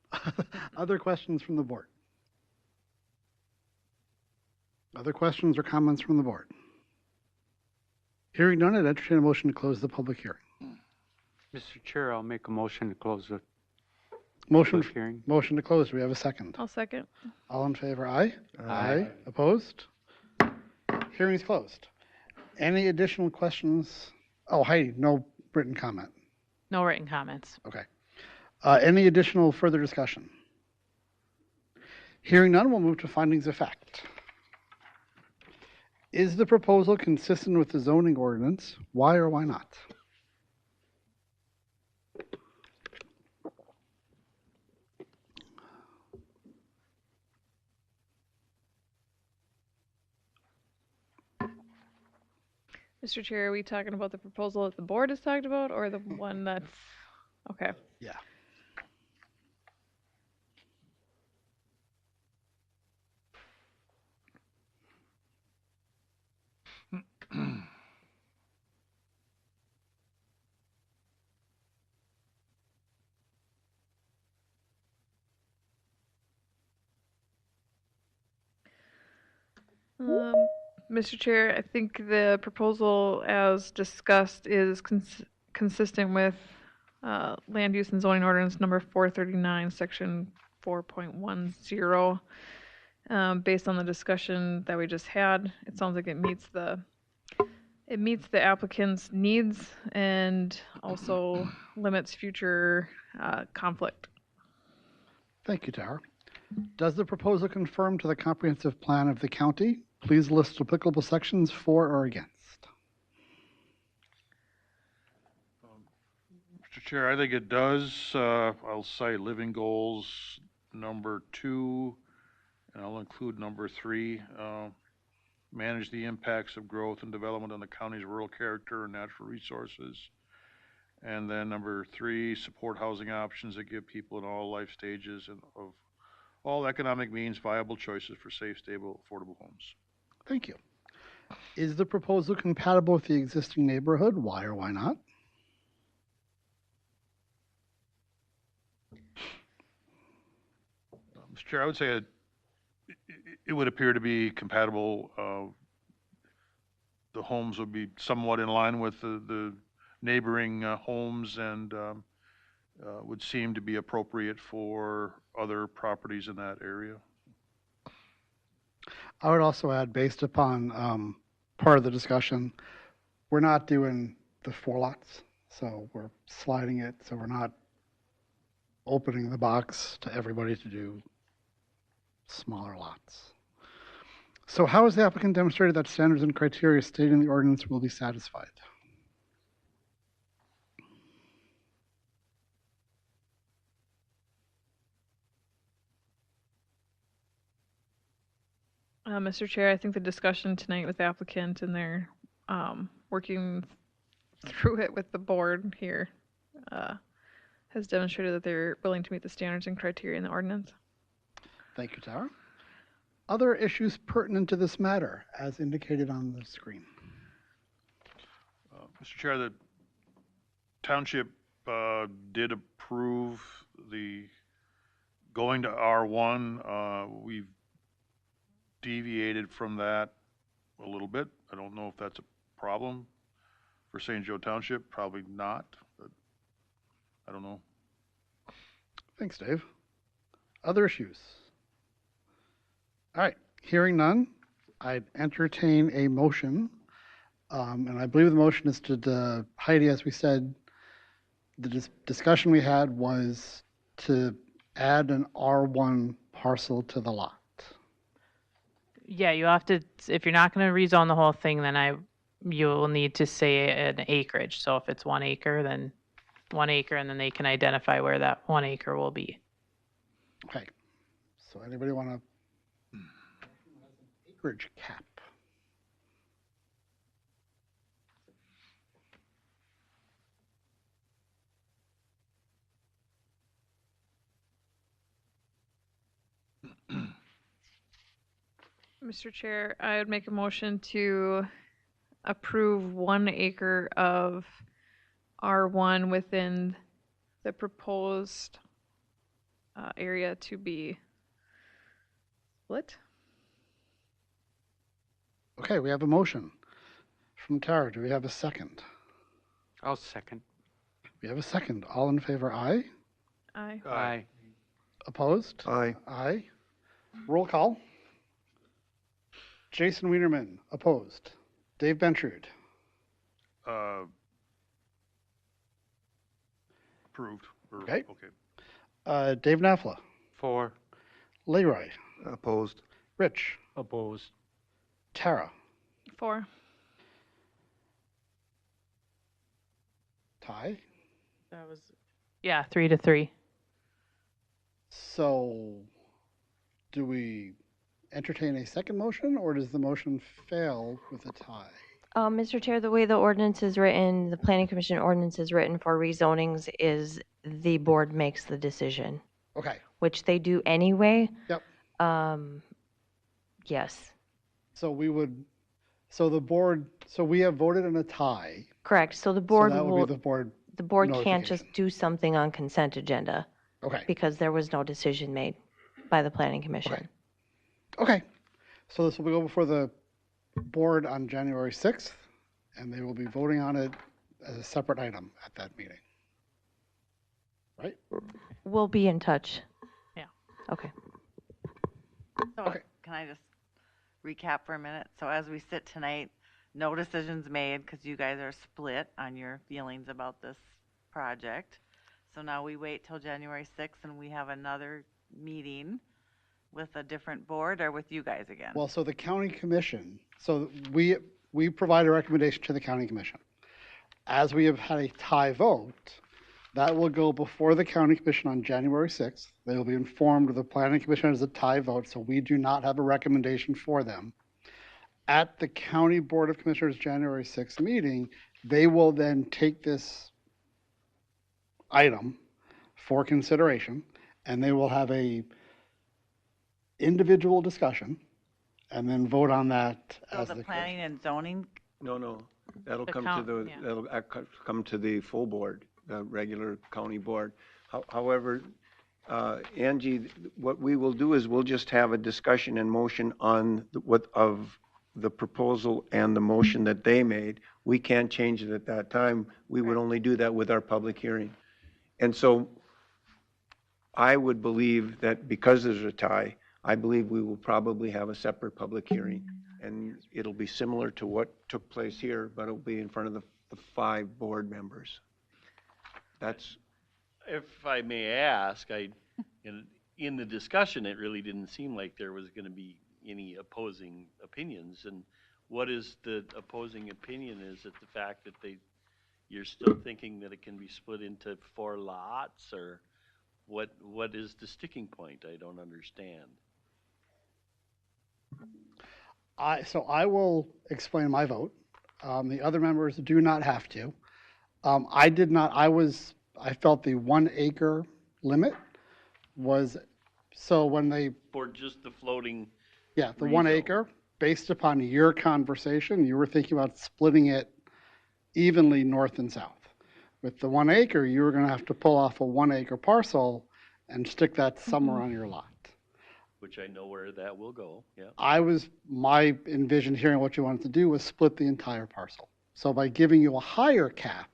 Other questions from the board? Other questions or comments from the board? Hearing none, I'd entertain a motion to close the public hearing. Mr. Chair, I'll make a motion to close the Motion, public hearing. motion to close. Do we have a second? I'll second. All in favor, aye? Aye. Opposed? Hearing is closed. Any additional questions? Oh, Heidi, no written comment. No written comments. Okay. Any additional further discussion? Hearing none, we'll move to findings of fact. Is the proposal consistent with the zoning ordinance? Why or why not? Mr. Chair, are we talking about the proposal that the board has talked about, or the one that's, okay. Yeah. Mr. Chair, I think the proposal as discussed is consistent with Land Use and Zoning Ordinance number 439, section 4.10. Based on the discussion that we just had, it sounds like it meets the applicant's needs and also limits future conflict. Thank you, Tara. Does the proposal conform to the comprehensive plan of the county? Please list applicable sections for or against. Mr. Chair, I think it does. I'll cite living goals number 2, and I'll include number 3. Manage the impacts of growth and development on the county's rural character and natural resources. And then number 3, support housing options that give people in all life stages and of all economic means viable choices for safe, stable, affordable homes. Thank you. Is the proposal compatible with the existing neighborhood? Why or why not? Mr. Chair, I would say it would appear to be compatible. The homes would be somewhat in line with the neighboring homes and would seem to be appropriate for other properties in that area. I would also add, based upon part of the discussion, we're not doing the 4 lots, so we're sliding it, so we're not opening the box to everybody to do smaller lots. So how has the applicant demonstrated that standards and criteria stated in the ordinance will be satisfied? Mr. Chair, I think the discussion tonight with the applicant and their working through it with the board here has demonstrated that they're willing to meet the standards and criteria in the ordinance. Thank you, Tara. Other issues pertinent to this matter, as indicated on the screen. Mr. Chair, the township did approve the going to R1. We've deviated from that a little bit. I don't know if that's a problem for St. Joe Township. Probably not, but I don't know. Thanks, Dave. Other issues? All right, hearing none, I'd entertain a motion. And I believe the motion is to Heidi, as we said, the discussion we had was to add an R1 parcel to the lot. Yeah, you have to, if you're not going to rezone the whole thing, then you will need to say an acreage. So if it's 1 acre, then 1 acre, and then they can identify where that 1 acre will be. Okay, so anybody want to acreage cap? Mr. Chair, I would make a motion to approve 1 acre of R1 within the proposed area to be split. Okay, we have a motion from Tara. Do we have a second? I'll second. We have a second. All in favor, aye? Aye. Aye. Opposed? Aye. Aye. Roll call. Jason Wienerman, opposed. Dave Bentrude. Approved. Okay. Dave Nafla. For. Leroy. Opposed. Rich. Opposed.4. Tara. Ty. That was, yeah, 3-3. So, do we entertain a second motion, or does the motion fail with a tie? Mr. Chair, the way the ordinance is written, the Planning Commission ordinance is written for rezonings is the board makes the decision. Okay. Which they do anyway. Yep. Yes. So we would, so the board, so we have voted in a tie. Correct. So the board So that would be the board can't just do something on consent agenda. Okay. Because there was no decision made by the Planning Commission. Okay. So this will go before the board on January 6th, and they will be voting on it as a separate item at that meeting. Right? We'll be in touch. Yeah. Okay. So can I just recap for a minute? So as we sit tonight, no decisions made because you guys are split on your feelings about this project. So now we wait till January 6th and we have another meeting with a different board or with you guys again? Well, so the county commission, so we provide a recommendation to the county commission. As we have had a tie vote, that will go before the county commission on January 6th. They will be informed of the planning commission as a tie vote, so we do not have a recommendation for them. At the county board of commissioners January 6th meeting, they will then take this item for consideration, and they will have a individual discussion and then vote on that So as the the planning and zoning, No, that'll The come count, to yeah. that'll come to the full board, the regular county board. However, Angie, what we will do is we'll just have a discussion and motion on of the proposal and the motion that they made. We can't change it at that time. We would only do that with our public hearing. And so I would believe that because there's a tie, I believe we will probably have a separate public hearing. And it'll be similar to what took place here, but it'll be in front of the 5 board members. That's, If I may ask, in the discussion, it really didn't seem like there was going to be any opposing opinions. And what is the opposing opinion? Is it the fact that you're still thinking that it can be split into 4 lots, or what is the sticking point? I don't understand. So I will explain my vote. The other members do not have to. I did not, I felt the 1 acre limit was, so when they, For just the floating, yeah, the 1 acre, based upon your conversation, you were thinking about splitting it evenly north and south. With the 1 acre, you were going to have to pull off a 1 acre parcel and stick that somewhere on your lot. which I know where that will go, yeah. My envision hearing what you wanted to do was split the entire parcel. So by giving you a higher cap,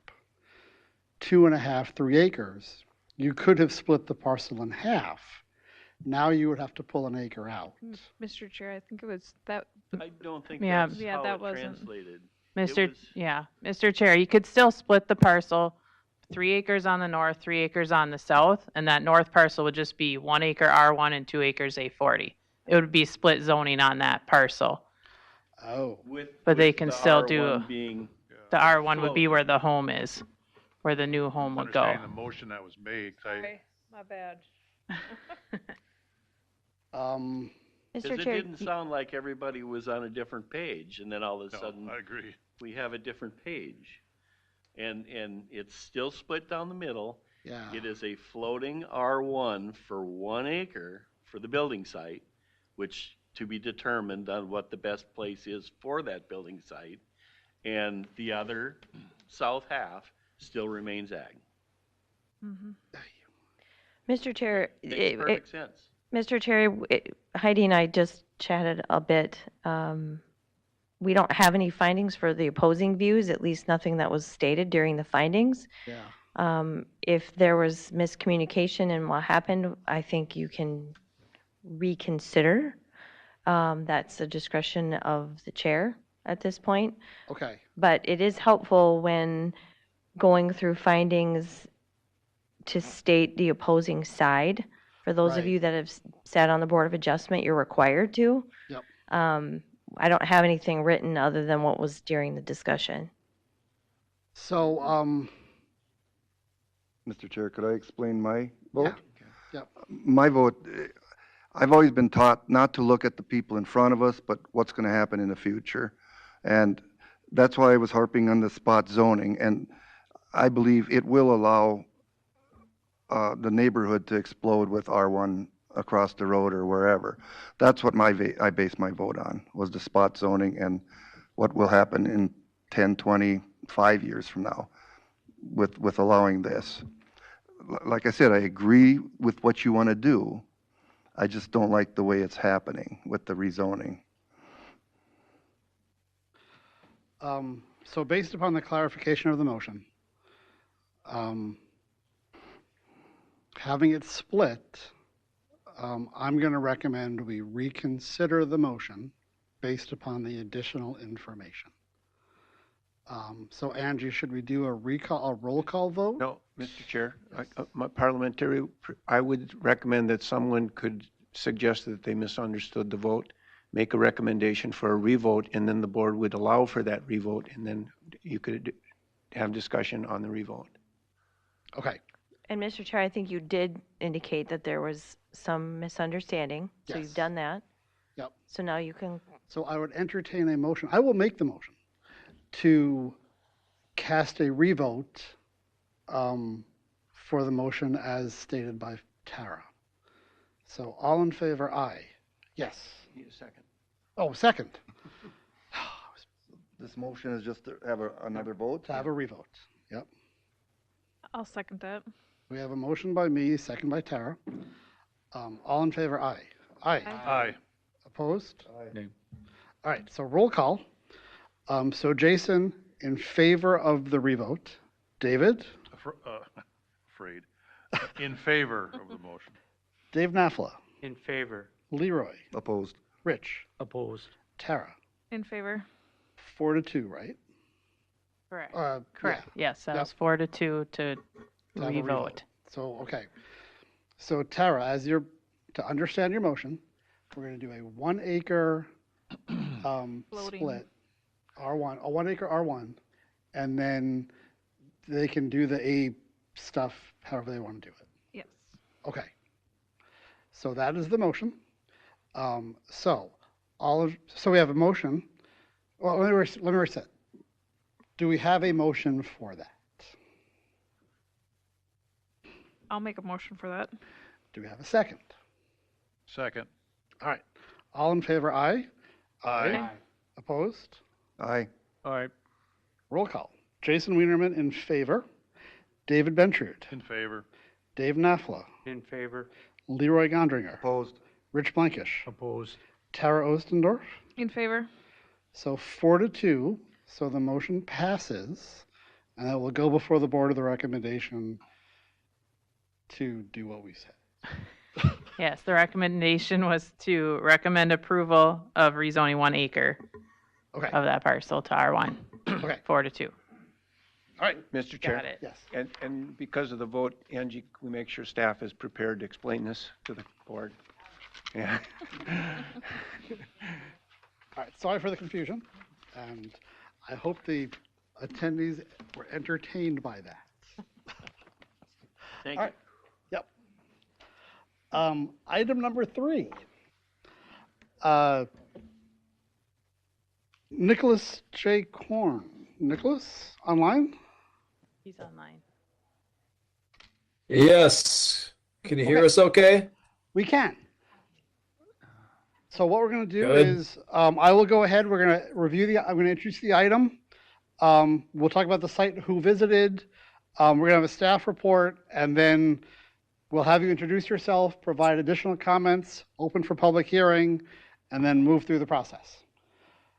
2.5, 3 acres, you could have split the parcel in half. Now you would have to pull an acre out. Mr. Chair, I think it was that. I don't think Yeah. that's Yeah, how that it wasn't- translated. Mr. Chair, you could still split the parcel, 3 acres on the north, 3 acres on the south, and that north parcel would just be 1 acre R1 and 2 acres A40. It would be split zoning on that parcel. Oh. But they With can the still R1 do, being the R1 would be where the home is, where the new home would go. Understanding the motion that was made, 'cause My bad. Because it didn't sound like everybody was on a different page, and then all of a sudden. I agree. We have a different page. And it's still split down the middle. Yeah. It is a floating R1 for 1 acre for the building site, which to be determined on what the best place is for that building site. And the other south half still remains ag. Mr. Chair, Makes perfect sense. Mr. Chair, Heidi and I just chatted a bit. We don't have any findings for the opposing views, at least nothing that was stated during the findings. Yeah. If there was miscommunication in what happened, I think you can reconsider. That's the discretion of the chair at this point. Okay. But it is helpful when going through findings to state the opposing side. For those of Right. you that have sat on the Board of Adjustment, you're required to. Yep. I don't have anything written other than what was during the discussion. So, Mr. Chair, could I explain my vote? yeah. My vote, I've always been taught not to look at the people in front of us, but what's going to happen in the future. And that's why I was harping on the spot zoning. And I believe it will allow the neighborhood to explode with R1 across the road or wherever. That's what I based my vote on, was the spot zoning and what will happen in 10, 20, 5 years from now with allowing this. Like I said, I agree with what you want to do. I just don't like the way it's happening with the rezoning. So based upon the clarification of the motion, having it split, I'm going to recommend we reconsider the motion based upon the additional information. So Angie, should we do a roll call vote? No, Mr. Chair, my parliamentary, I would recommend that someone could suggest that they misunderstood the vote, make a recommendation for a revote, and then the board would allow for that revote, and then you could have discussion on the revote. Okay. And Mr. Chair, I think you did indicate that there was some misunderstanding. So Yes. you've done that. Yep. So now you can, So I would entertain a motion. I will make the motion to cast a revote for the motion as stated by Tara. So all in favor, aye. Yes. Need a second. Oh, second. This motion is just to have another vote? To have a revote. Yep. I'll second that. We have a motion by me, second by Tara. All in favor, aye. Aye. Aye. Opposed? Nay. All right, so roll call. So Jason, in favor of the revote. David? Afraid. In favor of the motion. Dave Nafla. In favor. Leroy. Opposed. Rich. Opposed. Tara. In favor. 4-2, right? Correct. Correct. Yes, that Yep. was 4-2 to To have a revote. So, okay. So Tara, to understand your motion, we're going to do a 1 acre Floating. split, R1, a 1 acre R1, and then they can do the A stuff however they want to do it. Yes. Okay. So that is the motion. So we have a motion. Well, let me reset. Do we have a motion for that? I'll make a motion for that. Do we have a second? Second. All right. All in favor, aye. Aye. Opposed? Aye. All right. Roll call. Jason Wienerman in favor. David Bentrude. In favor. Dave Nafla. In favor. Leroy Gondringer. Opposed. Rich Blankish. Opposed. Tara Ostendorf. In favor. So 4-2. So the motion passes, and that will go before the board of the recommendation to do what we said. Yes, the recommendation was to recommend approval of rezoning 1 acre Okay. of that parcel to R1. Okay. 4-2. All right. Mr. Chair. Got it. Yes. And because of the vote, Angie, can we make sure staff is prepared to explain this to the board? Yeah. All right. Sorry for the confusion, and I hope the attendees were entertained by that. Thank All you. right. Yep. Item number 3. Nicholas J. Korn. Nicholas, online? He's online. Yes. Can you hear Okay. us okay? We can. So what we're going to do Good. is I will go ahead. We're going to I'm going to introduce the item. We'll talk about the site, who visited. We're going to have a staff report, and then we'll have you introduce yourself, provide additional comments, open for public hearing, and then move through the process.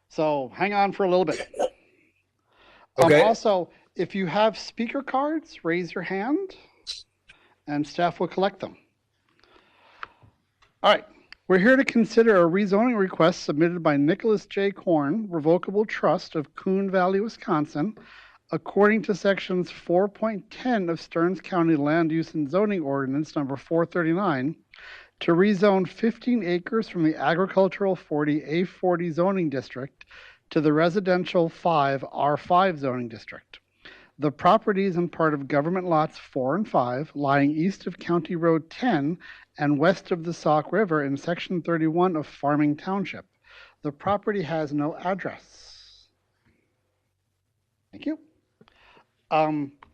So hang on for a little bit. Okay. Also, if you have speaker cards, raise your hand, and staff will collect them. All right. We're here to consider a rezoning request submitted by Nicholas J. Korn, Revocable Trust of Coon Valley, Wisconsin, according to sections 4.10 of Stearns County Land Use and Zoning Ordinance number 439, to rezone 15 acres from the Agricultural 40 A40 zoning district to the Residential 5 R5 zoning district. The property is in part of government lots 4 and 5, lying east of County Road 10 and west of the Sauk River in Section 31 of Farming Township. The property has no address. Thank you.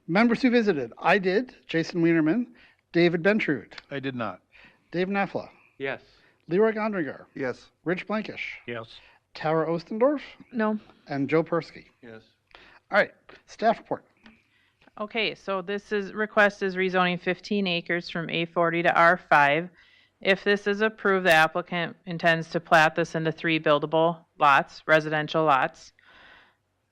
Members who visited, I did, Jason Wienerman, David Bentrude, I did not. Dave Nafla, Yes. Leroy Gondringer, Yes. Rich Blankish, Yes. Tara Ostendorf, No. and Joe Persky. Yes. All right, staff report. Okay, so request is rezoning 15 acres from A40 to R5. If this is approved, the applicant intends to plat this into 3 buildable lots, residential lots.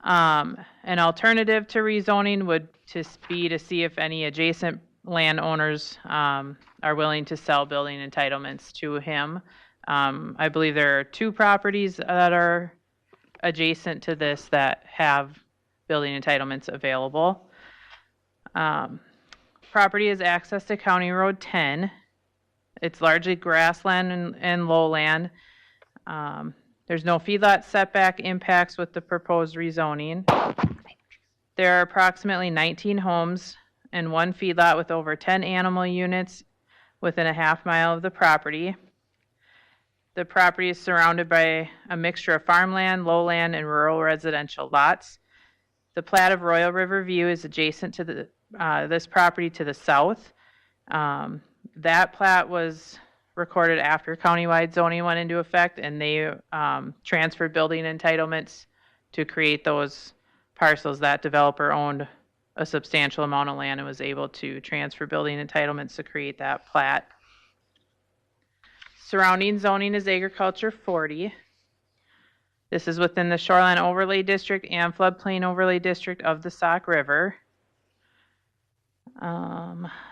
An alternative to rezoning would just be to see if any adjacent landowners are willing to sell building entitlements to him. I believe there are 2 properties that are adjacent to this that have building entitlements available. Property is access to County Road 10. It's largely grassland and lowland. There's no feedlot setback impacts with the proposed rezoning. There are approximately 19 homes and 1 feedlot with over 10 animal units within a half-mile of the property. The property is surrounded by a mixture of farmland, lowland, and rural residential lots. The plat of Royal River View is adjacent to this property to the south. That plat was recorded after countywide zoning went into effect, and they transferred building entitlements to create those parcels. That developer owned a substantial amount of land and was able to transfer building entitlements to create that plat. Surrounding zoning is agriculture 40. This is within the Shoreline Overlay District and Floodplain Overlay District of the Sauk River.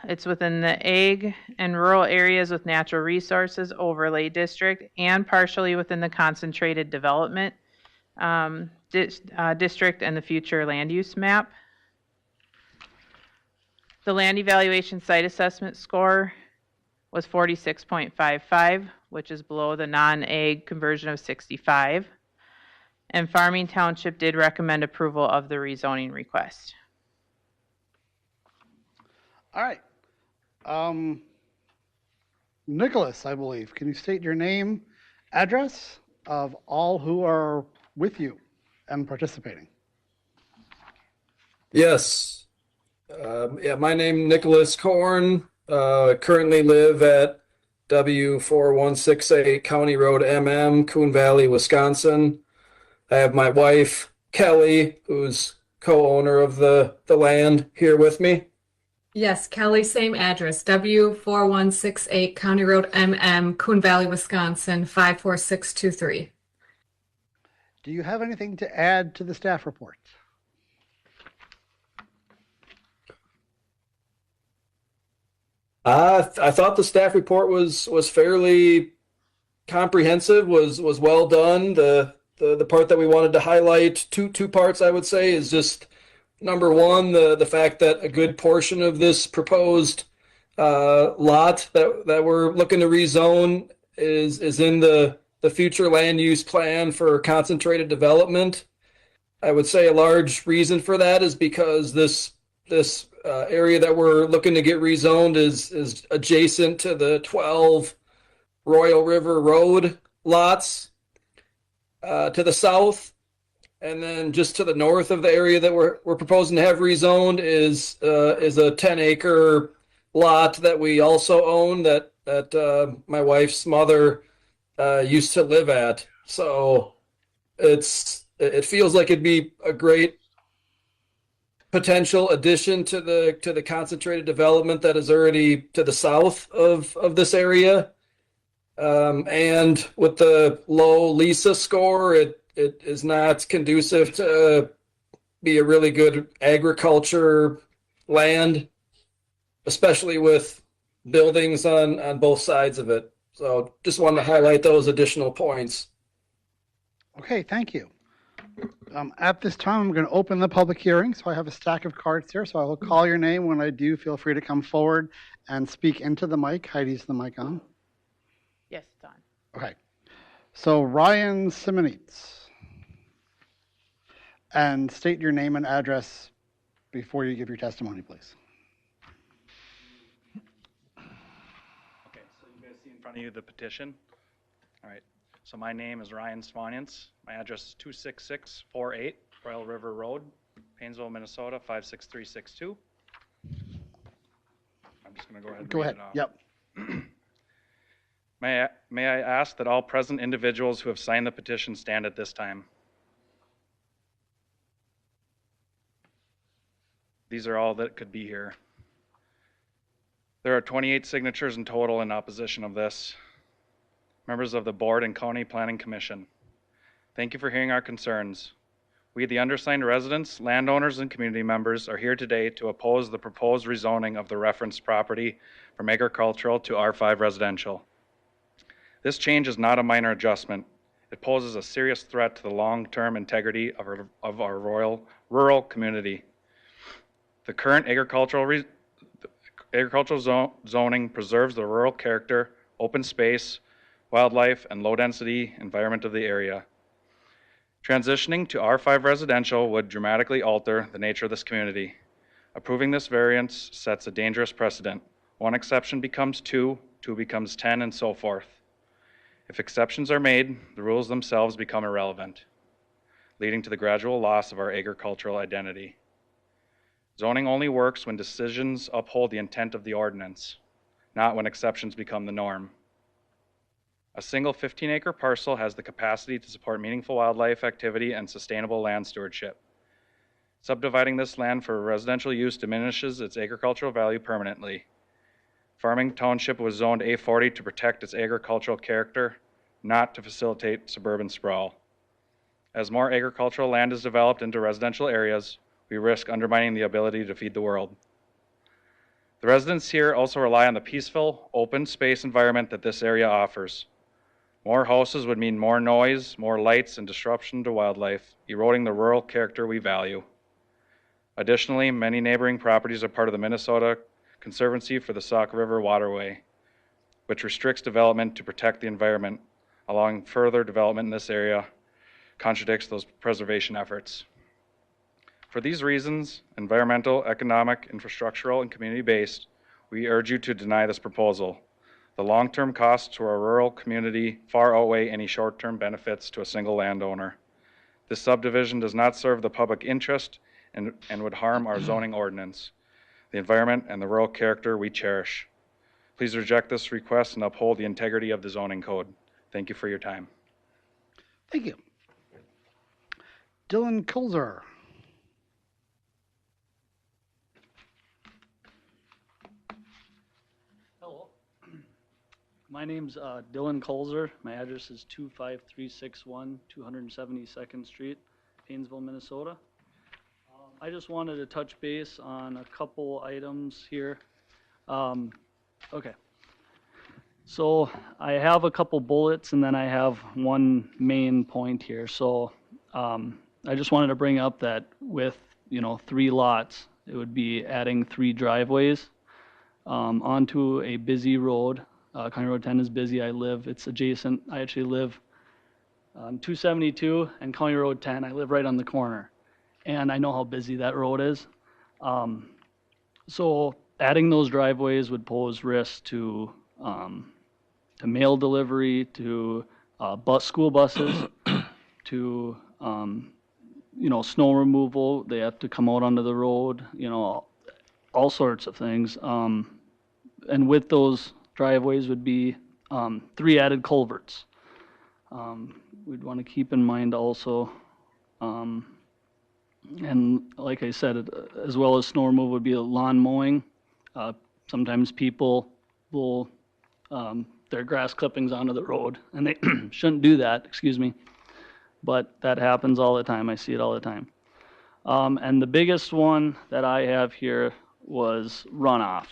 It's within the Ag and Rural Areas with Natural Resources Overlay District and partially within the Concentrated Development District and the Future Land Use Map. The land evaluation site assessment score was 46.55, which is below the non-ag conversion of 65. And Farming Township did recommend approval of the rezoning request. All right. Nicholas, I believe, can you state your name, address of all who are with you and participating? Yes. My name Nicholas Korn. Currently live at W4168 County Road MM, Coon Valley, Wisconsin. I have my wife, Kelly, who's co-owner of the land, here with me. Yes, Kelly, same address, W4168 County Road MM, Coon Valley, Wisconsin, 54623. Do you have anything to add to the staff report? I thought the staff report was fairly comprehensive, was well done. The part that we wanted to highlight, two parts I would say, is just number one, the fact that a good portion of this proposed lot that we're looking to rezone is in the future land use plan for concentrated development. I would say a large reason for that is because this area that we're looking to get rezoned is adjacent to the 12 Royal River Road lots to the south. And then just to the north of the area that we're proposing to have rezoned is a 10-acre lot that we also own that my wife's mother used to live at. So it feels like it'd be a great potential addition to the concentrated development that is already to the south of this area. And with the low LISA score, it is not conducive to be a really good agriculture land, especially with buildings on both sides of it. So just wanted to highlight those additional points. Okay, thank you. At this time, I'm going to open the public hearing. So I have a stack of cards here. So I will call your name. When I do, feel free to come forward and speak into the mic. Heidi's the mic on? Yes, it's on. Okay. So Ryan Simonitz. And state your name and address before you give your testimony, please. Okay, so you guys see in front of you the petition. All right, so my name is Ryan Swanjans. My address is 26648 Royal River Road, Painesville, Minnesota, 56362. I'm just going to go ahead and Go read ahead. it off. Yep. May I ask that all present individuals who have signed the petition stand at this time? These are all that could be here. There are 28 signatures in total in opposition of this. Members of the Board and County Planning Commission, thank you for hearing our concerns. We, the undersigned residents, landowners, and community members, are here today to oppose the proposed rezoning of the referenced property from agricultural to R5 residential. This change is not a minor adjustment. It poses a serious threat to the long-term integrity of our rural community. The current agricultural zoning preserves the rural character, open space, wildlife, and low-density environment of the area. Transitioning to R5 residential would dramatically alter the nature of this community. Approving this variance sets a dangerous precedent. One exception becomes two becomes 10, and so forth. If exceptions are made, the rules themselves become irrelevant, leading to the gradual loss of our agricultural identity. Zoning only works when decisions uphold the intent of the ordinance, not when exceptions become the norm. A single 15-acre parcel has the capacity to support meaningful wildlife activity and sustainable land stewardship. Subdividing this land for residential use diminishes its agricultural value permanently. Farming Township was zoned A40 to protect its agricultural character, not to facilitate suburban sprawl. As more agricultural land is developed into residential areas, we risk undermining the ability to feed the world. The residents here also rely on the peaceful, open space environment that this area offers. More houses would mean more noise, more lights, and disruption to wildlife, eroding the rural character we value. Additionally, many neighboring properties are part of the Minnesota Conservancy for the Sauk River Waterway, which restricts development to protect the environment. Allowing further development in this area contradicts those preservation efforts. For these reasons, environmental, economic, infrastructural, and community-based, we urge you to deny this proposal. The long-term costs to our rural community far outweigh any short-term benefits to a single landowner. This subdivision does not serve the public interest and would harm our zoning ordinance, the environment, and the rural character we cherish. Please reject this request and uphold the integrity of the zoning code. Thank you for your time. Thank you. Dylan Kulzer. Hello. My name's Dylan Kulzer. My address is 25361 272nd Street, Paynesville, Minnesota. I just wanted to touch base on a couple items here. Okay. So I have a couple bullets and then I have one main point here. So I just wanted to bring up that with, 3 lots, it would be adding 3 driveways onto a busy road. County Road 10 is busy. It's adjacent. I actually live on 272 and County Road 10. I live right on the corner. And I know how busy that road is. So adding those driveways would pose risk to mail delivery, to school buses, to snow removal. They have to come out onto the road, all sorts of things. And with those driveways would be 3 added culverts. We'd want to keep in mind also, and like I said, as well as snow removal would be a lawn mowing. Sometimes people will their grass clippings onto the road, and they shouldn't do that, excuse me, but that happens all the time. I see it all the time. And the biggest one that I have here was runoff.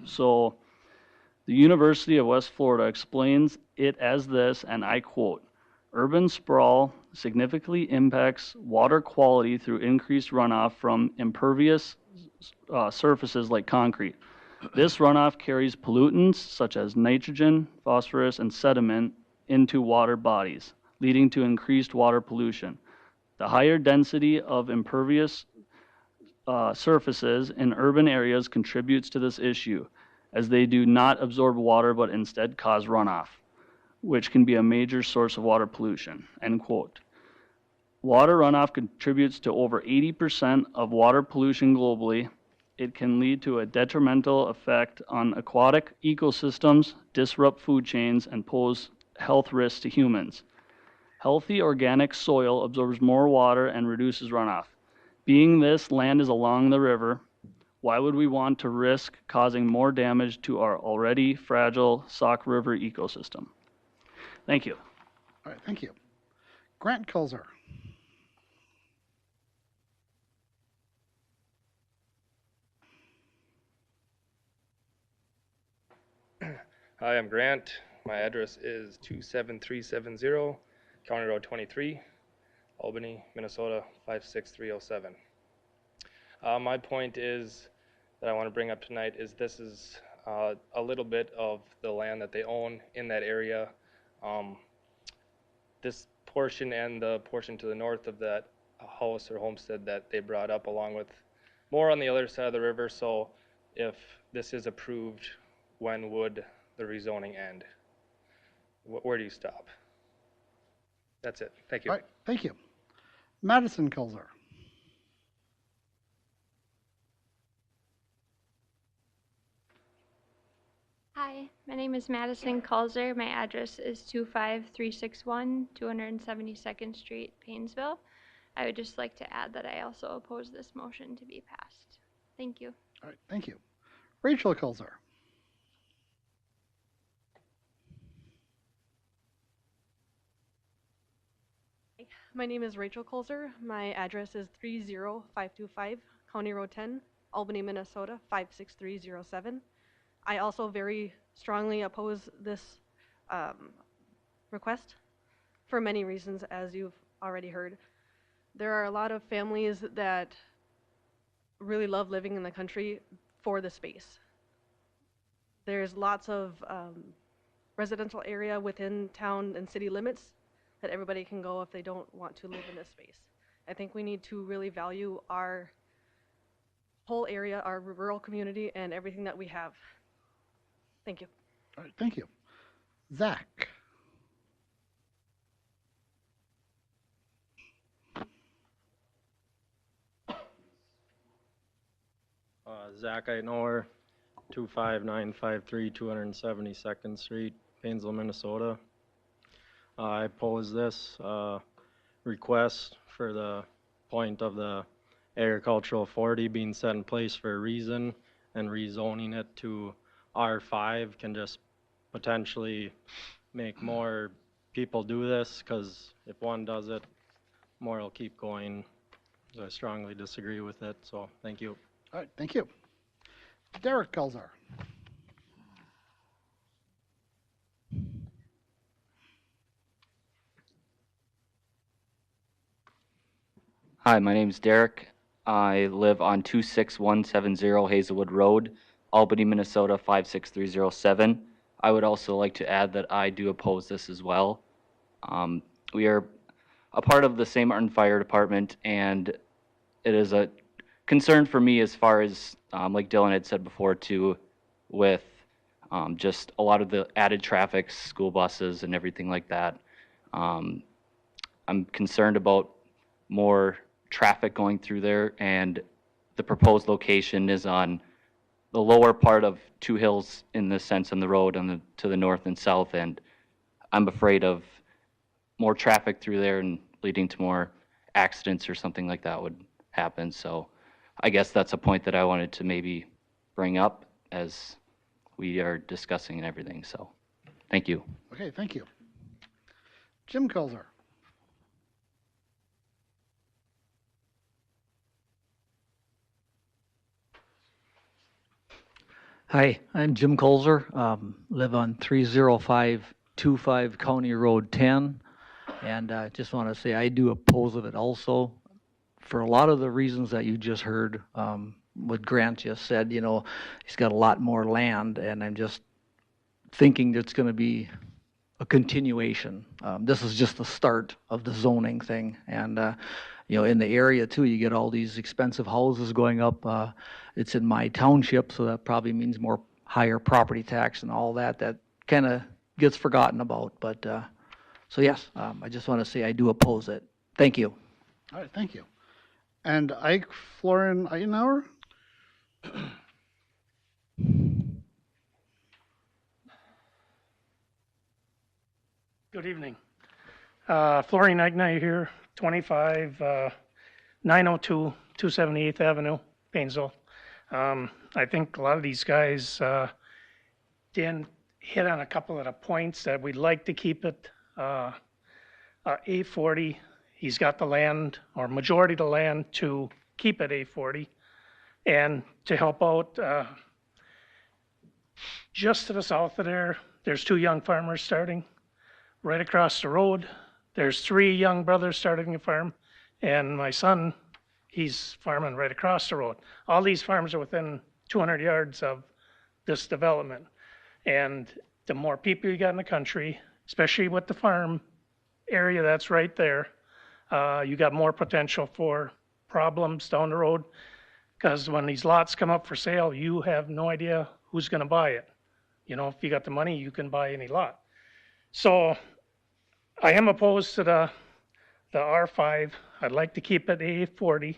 So the University of West Florida explains it as this, and I quote, "Urban sprawl significantly impacts water quality through increased runoff from impervious surfaces like concrete. This runoff carries pollutants such as nitrogen, phosphorus, and sediment into water bodies, leading to increased water pollution. The higher density of impervious surfaces in urban areas contributes to this issue, as they do not absorb water but instead cause runoff, which can be a major source of water pollution." End quote. Water runoff contributes to over 80% of water pollution globally. It can lead to a detrimental effect on aquatic ecosystems, disrupt food chains, and pose health risks to humans. Healthy organic soil absorbs more water and reduces runoff. Being this land is along the river, why would we want to risk causing more damage to our already fragile Sauk River ecosystem? Thank you. All right, thank you. Grant Kulzer. Hi, I'm Grant. My address is 27370 County Road 23, Albany, Minnesota 56307. My point is that I want to bring up tonight is this is a little bit of the land that they own in that area. This portion and the portion to the north of that house or homestead that they brought up, along with more on the other side of the river. So if this is approved, when would the rezoning end? Where do you stop? That's it. Thank you. All right, thank you. Madison Kulzer. Hi, my name is Madison Kulzer. My address is 25361 272nd Street, Painesville. I would just like to add that I also oppose this motion to be passed. Thank you. All right, thank you. Rachel Kulzer. My name is Rachel Kulzer. My address is 30525 County Road 10, Albany, Minnesota 56307. I also very strongly oppose this request for many reasons, as you've already heard. There are a lot of families that really love living in the country for the space. There's lots of residential area within town and city limits that everybody can go if they don't want to live in this space. I think we need to really value our whole area, our rural community, and everything that we have. Thank you. All right, thank you. Zach. Zach Eitenauer, 25953 272nd Street, Painesville, Minnesota. I oppose this request for the point of the agricultural authority being set in place for a reason, and rezoning it to R5 can just potentially make more people do this, because if one does it, more will keep going. So I strongly disagree with it, so thank you. All right, thank you. Derek Kulzer. Hi, my name is Derek. I live on 26170 Hazelwood Road, Albany, Minnesota 56307. I would also like to add that I do oppose this as well. We are a part of the St. Martin Fire Department, and it is a concern for me as far as, like Dylan had said before too, with just a lot of the added traffic, school buses and everything like that. I'm concerned about more traffic going through there, and the proposed location is on the lower part of two hills in the sense on the road to the north and south, and I'm afraid of more traffic through there and leading to more accidents or something like that would happen. So I guess that's a point that I wanted to maybe bring up as we are discussing and everything. So thank you. Okay, thank you. Jim Kulzer. Hi, I'm Jim Kulzer, live on 30525 County Road 10, and I just want to say I do oppose it also for a lot of the reasons that you just heard. What Grant just said, you know, he's got a lot more land, and I'm just thinking it's going to be a continuation. This is just the start of the zoning thing, and you know, in the area too, you get all these expensive houses going up. It's in my township, so that probably means more higher property tax and all that. That kind of gets forgotten about. But so yes, I just want to say I do oppose it. Thank you. All right, thank you. And Ike Florian Eitenauer. Good evening. Florian Eitenauer here, 902 278th Avenue, Painesville. I think a lot of these guys didn't hit on a couple of the points that we'd like to keep it A40. He's got the land, or majority of the land, to keep it A40. And to help out Just to the south of there, there's 2 young farmers starting. Right across the road, there's 3 young brothers starting a farm. And my son, he's farming right across the road. All these farms are within 200 yards of this development. And the more people you got in the country, especially with the farm area that's right there, you got more potential for problems down the road. Because when these lots come up for sale, you have no idea who's going to buy it. You know, if you got the money, you can buy any lot. So I am opposed to the R5. I'd like to keep it A40.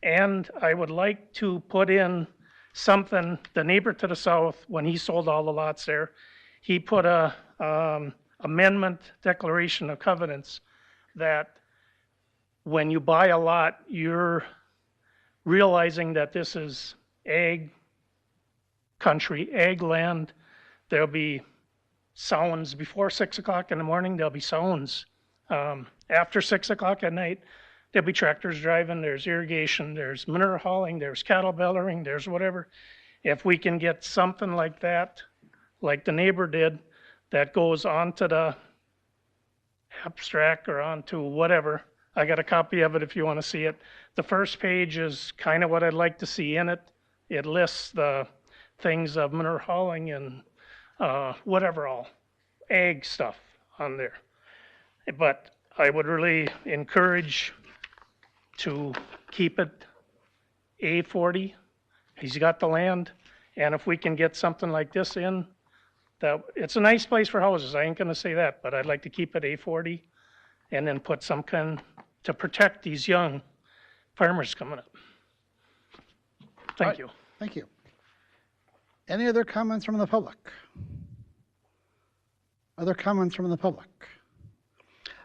And I would like to put in something, the neighbor to the south, when he sold all the lots there, he put a amendment declaration of covenants that when you buy a lot, you're realizing that this is ag country, ag land. There'll be sounds before 6 o'clock in the morning. There'll be sounds after 6 o'clock at night. There'll be tractors driving. There's irrigation. There's manure hauling. There's cattle bellering. There's whatever. If we can get something like that, like the neighbor did, that goes onto the abstract or onto whatever. I got a copy of it if you want to see it. The first page is kind of what I'd like to see in it. It lists the things of manure hauling and whatever all, ag stuff on there. But I would really encourage to keep it A40. He's got the land, and if we can get something like this in, that it's a nice place for houses. I ain't gonna say that, but I'd like to keep it A40 and then put some kind to protect these young farmers coming up. Thank you. Thank you. Any other comments from the public? Other comments from the public?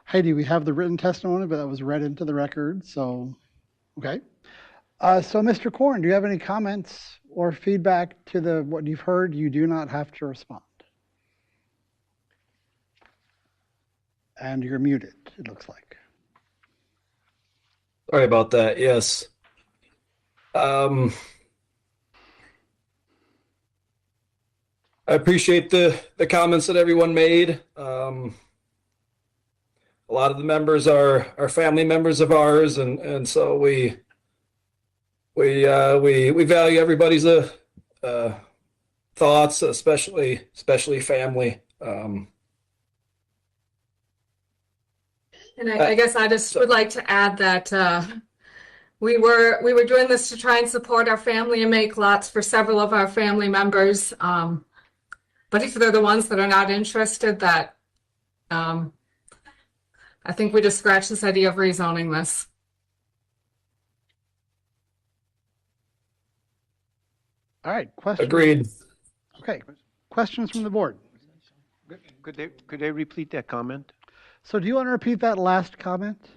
Heidi, we have the written testimony, but that was read into the record, so, okay. So Mr. Korn, do you have any comments or feedback to what you've heard? You do not have to respond. And you're muted, it looks like. Sorry about that. Yes. I appreciate the comments that everyone made. A lot of the members are family members of ours, and so we value everybody's thoughts, especially family. And I guess I just would like to add that we were doing this to try and support our family and make lots for several of our family members. But if they're the ones that are not interested, that I think we just scratched this idea of rezoning this. All right, questions? Agreed. Okay, questions from the board? Could they repeat that comment? So do you want to repeat that last comment?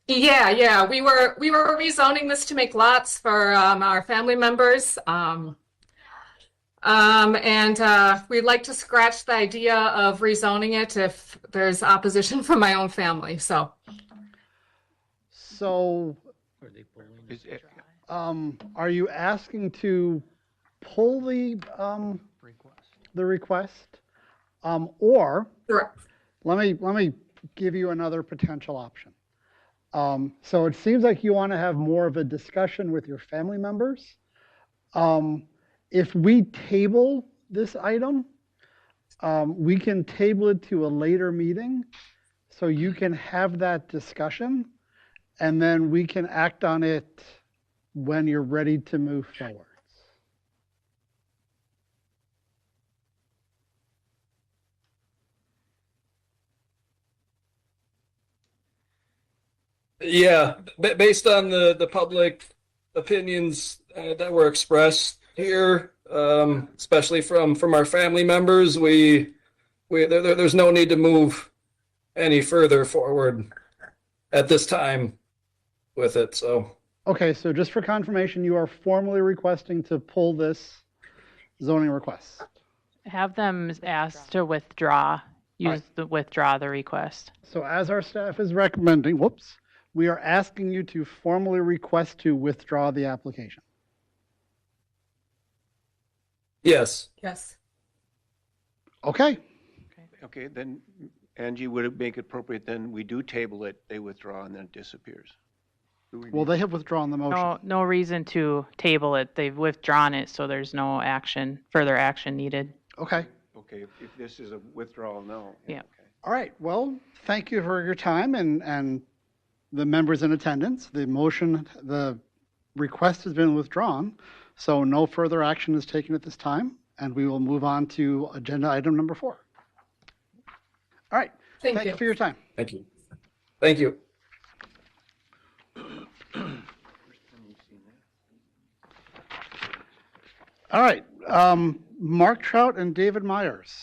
Yeah. We were rezoning this to make lots for our family members. And we'd like to scratch the idea of rezoning it if there's opposition from my own family. So are you asking to pull the request? Or let me give you another potential option. So it seems like you want to have more of a discussion with your family members. If we table this item, we can table it to a later meeting so you can have that discussion, and then we can act on it when you're ready to move forward. Yeah, based on the public opinions that were expressed here, especially from our family members, there's no need to move any further forward at this time with it. So okay, so just for confirmation, you are formally requesting to pull this zoning request. Have them asked to withdraw, withdraw the request. So as our staff is recommending, we are asking you to formally request to withdraw the application. Yes. Yes. Okay. Okay, then Angie, would it make it appropriate then we do table it, they withdraw, and then it disappears? Well, they have withdrawn the motion. No reason to table it. They've withdrawn it, so there's no further action needed. Okay. Okay, if this is a withdrawal, no. Yeah. All right. Well, thank you for your time and the members in attendance. The request has been withdrawn, so no further action is taken at this time, and we will move on to agenda item number 4. All right. Thank you for your time. Thank you. Thank you. All right. Mark Trout and David Myers.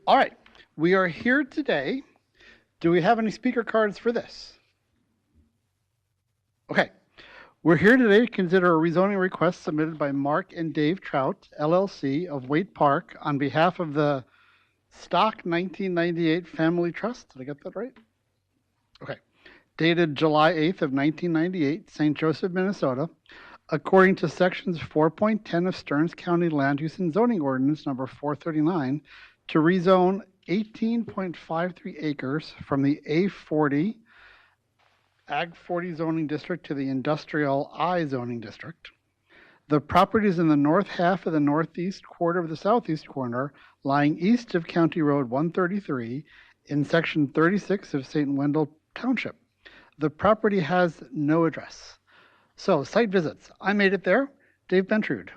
All right. We are here today. Do we have any speaker cards for this? Okay. We're here today to consider a rezoning request submitted by Mark and Dave Trout, LLC of Waite Park on behalf of the Stock 1998 Family Trust. Did I get that right? Okay. Dated July 8th of 1998, St. Joseph, Minnesota, according to sections 4.10 of Stearns County Land Use and Zoning Ordinance number 439 to rezone 18.53 acres from the A40 Ag 40 zoning district to the Industrial I zoning district. The property is in the north half of the northeast quarter of the southeast corner, lying east of County Road 133 in section 36 of St. Wendell Township. The property has no address. So, site visits. I made it there. Dave Bentrude.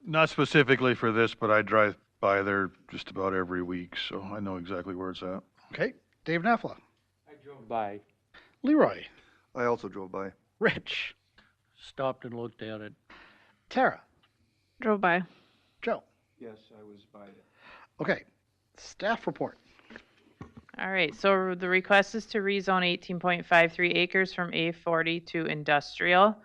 Not specifically for this, but I drive by there just about every week, so I know exactly where it's at. Okay. Dave Nafla. I drove by. Leroy. I also drove by. Rich. Stopped and looked at it. Tara. Drove by. Joe. Yes, I was by it. Okay. Staff report. All right, so the request is to rezone 18.53 acres from A40 to industrial.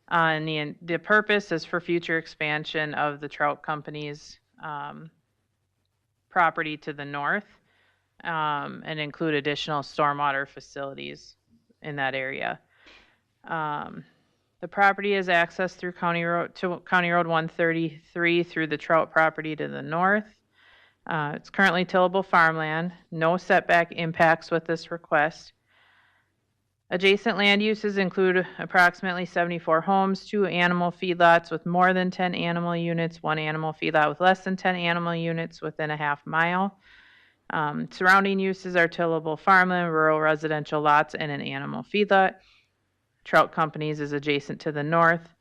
And the purpose is for future expansion of the Trout Company's property to the north and include additional stormwater facilities in that area. The property is accessed through County Road 133 through the Trout property to the north. It's currently tillable farmland. No setback impacts with this request. Adjacent land uses include approximately 74 homes, 2 animal feedlots with more than 10 animal units, 1 animal feedlot with less than 10 animal units within a half mile. Surrounding uses are tillable farmland, rural residential lots, and an animal feedlot. Trout Companies is adjacent to the north.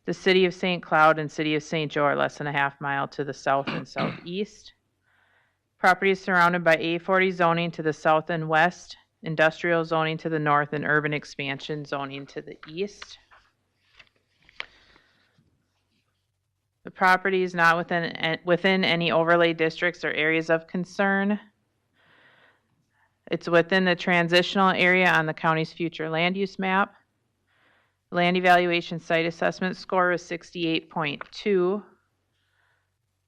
The City of St. Cloud and City of St. Joe are less than a half mile to the south and southeast. Property is surrounded by A40 zoning to the south and west, industrial zoning to the north, and urban expansion zoning to the east. The property is not within any overlay districts or areas of concern. It's within the transitional area on the county's future land use map. Land evaluation site assessment score is 68.2,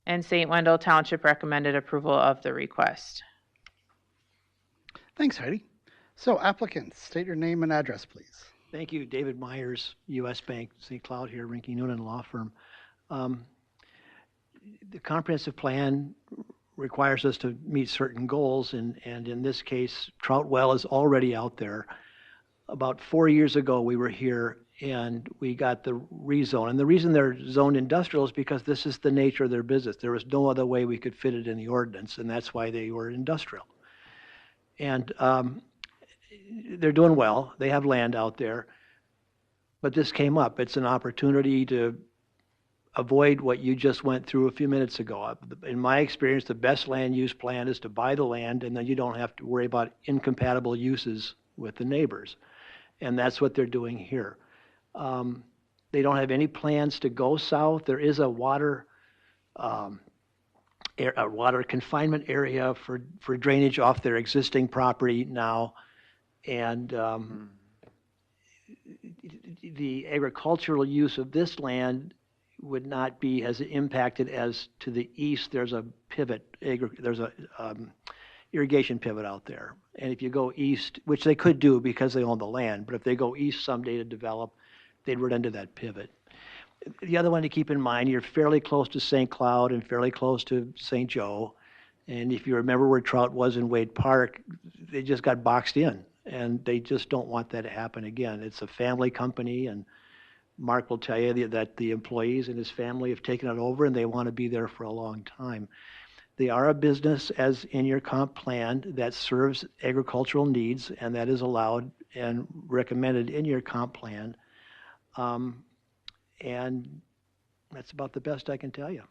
and St. Wendell Township recommended approval of the request. Thanks, Heidi. So, applicants, state your name and address, please. Thank you. David Myers, U.S. Bank, St. Cloud here, Rinke Noonan Law Firm. The comprehensive plan requires us to meet certain goals, and in this case, Trout Well is already out there. About 4 years ago, we were here and we got the rezone. And the reason they're zoned industrial is because this is the nature of their business. There was no other way we could fit it in the ordinance, and that's why they were industrial. And they're doing well. They have land out there. But this came up. It's an opportunity to avoid what you just went through a few minutes ago. In my experience, the best land use plan is to buy the land, and then you don't have to worry about incompatible uses with the neighbors. And that's what they're doing here. They don't have any plans to go south. There is a water confinement area for drainage off their existing property now. And the agricultural use of this land would not be as impacted as to the east. There's a pivot. There's a irrigation pivot out there. And if you go east, which they could do because they own the land, but if they go east someday to develop, they'd run into that pivot. The other one to keep in mind, you're fairly close to St. Cloud and fairly close to St. Joe. And if you remember where Trout was in Wade Park, they just got boxed in. And they just don't want that to happen again. It's a family company, and Mark will tell you that the employees and his family have taken it over, and they want to be there for a long time. They are a business, as in your comp plan, that serves agricultural needs, and that is allowed and recommended in your comp plan. And that's about the best I can tell you.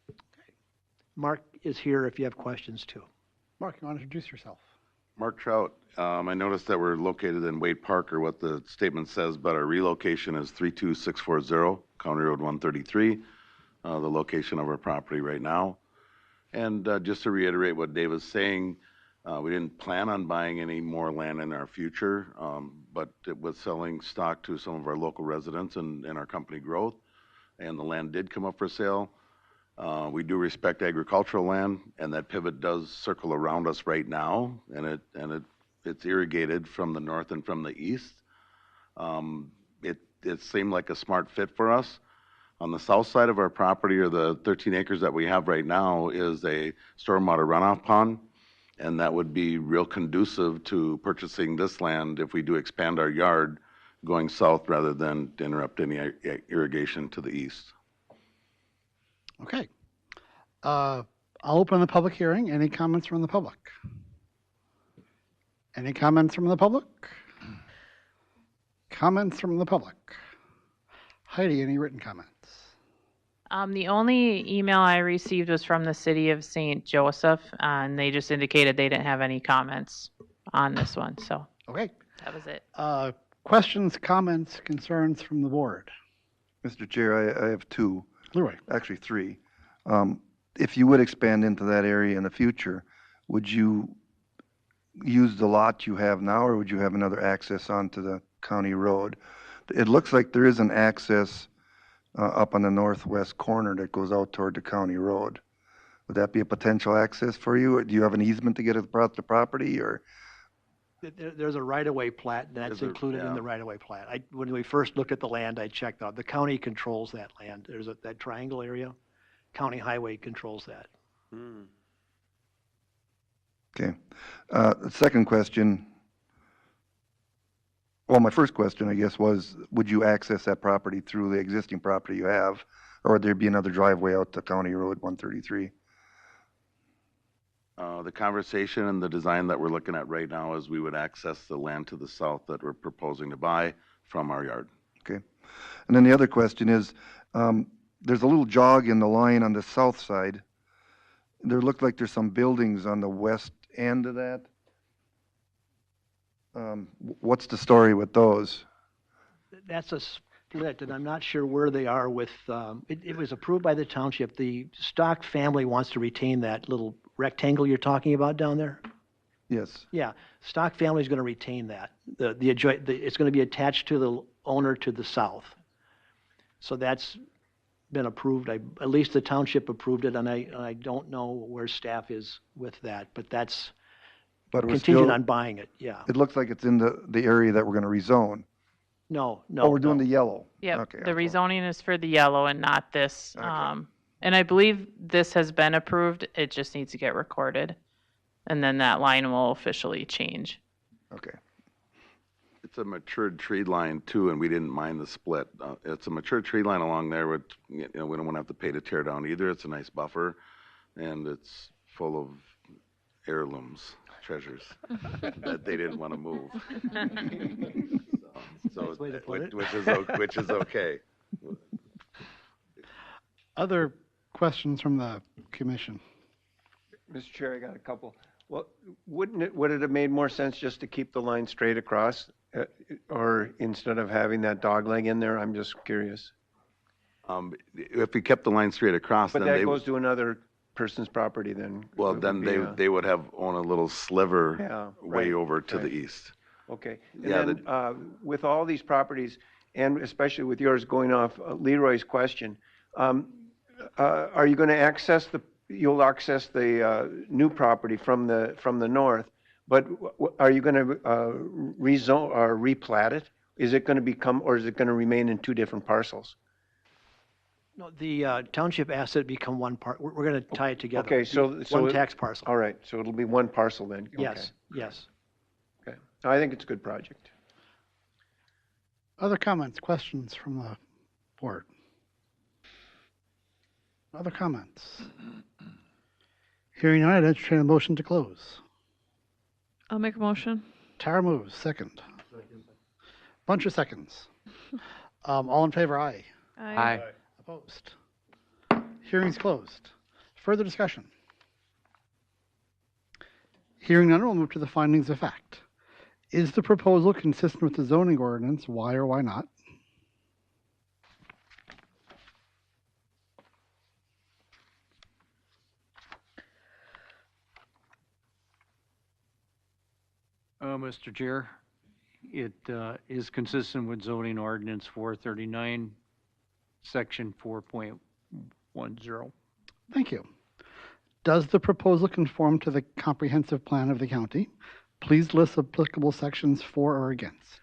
Okay. Mark is here if you have questions too. Mark, you want to introduce yourself? Mark Trout. I noticed that we're located in Wade Park, or what the statement says, but our relocation is 32640 County Road 133, the location of our property right now. And just to reiterate what Dave was saying, we didn't plan on buying any more land in our future, but it was selling stock to some of our local residents and our company growth, and the land did come up for sale. We do respect agricultural land, and that pivot does circle around us right now, and it's irrigated from the north and from the east. It seemed like a smart fit for us. On the south side of our property, or the 13 acres that we have right now, is a stormwater runoff pond, and that would be real conducive to purchasing this land if we do expand our yard going south rather than to interrupt any irrigation to the east. Okay. I'll open the public hearing. Any comments from the public? Any comments from the public? Comments from the public? Heidi, any written comments? The only email I received was from the city of St. Joseph, and they just indicated they didn't have any comments on this one, so. Okay. That was it. Questions, comments, concerns from the board? Mr. Chair, I have two. Leroy. Actually, three. If you would expand into that area in the future, would you use the lot you have now, or would you have another access onto the county road? It looks like there is an access up on the northwest corner that goes out toward the county road. Would that be a potential access for you? Or do you have an easement to get across the property, or? There's a right-of-way plat that's included in the right-of-way plat. When we first looked at the land, I checked out. The county controls that land. There's that triangle area. County highway controls that. Okay. The second question, well, my first question, I guess, was, would you access that property through the existing property you have, or would there be another driveway out to County Road 133? The conversation and the design that we're looking at right now is we would access the land to the south that we're proposing to buy from our yard. Okay. And then the other question is, there's a little jog in the line on the south side. There looked like there's some buildings on the west end of that. What's the story with those? That's a split, and I'm not sure where they are with, it was approved by the township. The Stock family wants to retain that little rectangle you're talking about down there. Yes. Yeah, Stock family is going to retain that. It's going to be attached to the owner to the south. So that's been approved. At least the township approved it, and I don't know where staff is with that, but that's contingent on buying it, yeah. It looks like it's in the area that we're going to rezone. No. Oh, we're doing the yellow. Yep, Okay. the rezoning is for the yellow and not this. Okay. And I believe this has been approved, it just needs to get recorded. And then that line will officially change. Okay. It's a matured tree line too, and we didn't mind the split. It's a mature tree line along there, which, we don't want to have to pay to tear down either. It's a nice buffer, and it's full of heirlooms, treasures that they didn't want to move. Which is okay. Other questions from the commission? Mr. Chair, I got a couple. Well, would it have made more sense just to keep the line straight across, or instead of having that dog leg in there? I'm just curious. If we kept the line straight across, But then that goes to another person's property then. Well, then they would have own a little sliver way over to the east. Okay. And then with all these properties, and especially with yours going off Leroy's question, are you going to access you'll access the new property from the north, but are you going to rezone or replat it? Is it going to become, or is it going to remain in two different parcels? No, the township asset become one part. We're going to tie it together. Okay, so One tax parcel. All right, so it'll be one parcel then? Okay. Yes, yes. Okay, I think it's a good project. Other comments, questions from the board? Other comments? Hearing none, I'd entertain a motion to close. I'll make a motion. Tara moves, second. Bunch of seconds. All in favor, aye. Aye. Opposed? Hearing's closed. Further discussion? Hearing none, we'll move to the findings of fact. Is the proposal consistent with the zoning ordinance? Why or why not? Mr. Chair, it is consistent with zoning ordinance 439, section 4.10. Thank you. Does the proposal conform to the comprehensive plan of the county? Please list applicable sections for or against.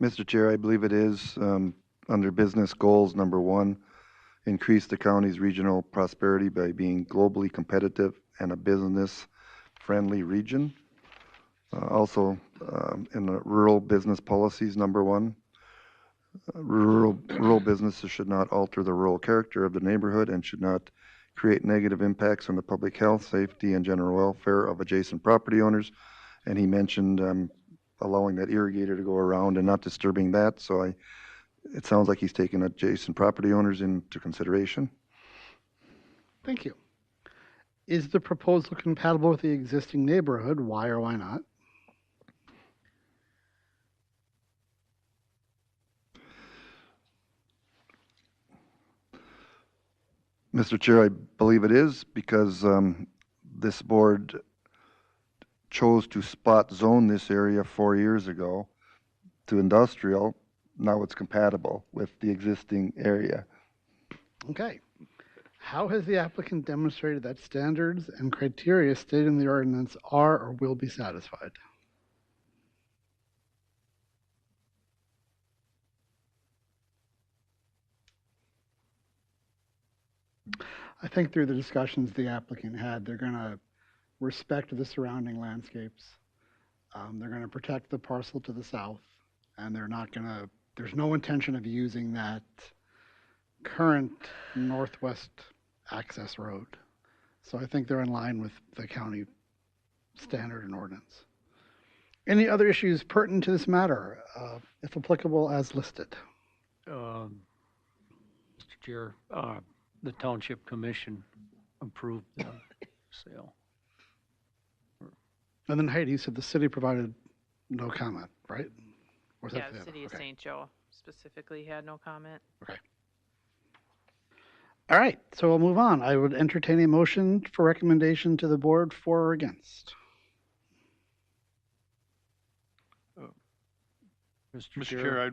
Mr. Chair, I believe it is under business goals, number 1, increase the county's regional prosperity by being globally competitive and a business-friendly region. Also, in the rural business policies, number 1, rural businesses should not alter the rural character of the neighborhood and should not create negative impacts on the public health, safety, and general welfare of adjacent property owners. And he mentioned allowing that irrigator to go around and not disturbing that. So it sounds like he's taking adjacent property owners into consideration. Thank you. Is the proposal compatible with the existing neighborhood? Why or why not? Mr. Chair, I believe it is because this board chose to spot zone this area 4 years ago to industrial. Now it's compatible with the existing area. Okay. How has the applicant demonstrated that standards and criteria stated in the ordinance are or will be satisfied? I think through the discussions the applicant had, they're going to respect the surrounding landscapes. They're going to protect the parcel to the south, and they're not going to, there's no intention of using that current northwest access road. So I think they're in line with the county standard and ordinance. Any other issues pertinent to this matter, if applicable, as listed? Mr. Chair, the Township Commission approved the sale. And then Heidi, you said the city provided no comment, right? Or is Yeah, that the city of okay. St. Joe specifically had no comment. Okay. All right, so we'll move on. I would entertain a motion for recommendation to the board for or against. Mr. Chair,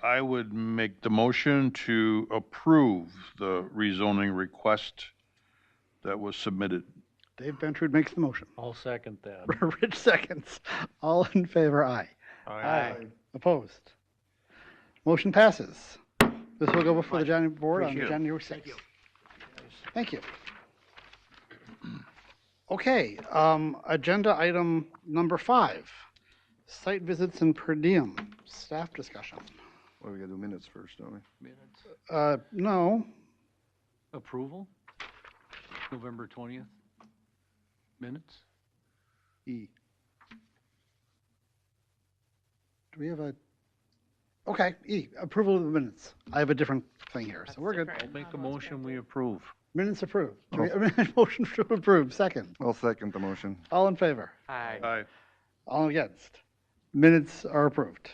I would make the motion to approve the rezoning request that was submitted. Dave Bentrude makes the motion. I'll second that. Rich seconds. All in favor, aye. Aye. Opposed? Motion passes. This will go before the January board on Appreciate it. January 6th. Thank you. Okay, agenda item number 5, site visits and per diem, staff discussion. Well, we gotta do minutes first, don't we? Minutes. No, Approval? November 20th? Minutes? E. Do we have a, okay, E, approval of the minutes. I have a different thing here, so we're good. I'll make a motion, we approve. Minutes approved. Do we have a motion to approve, second? I'll second the motion. All in favor? Aye. Aye. All against? Minutes are approved.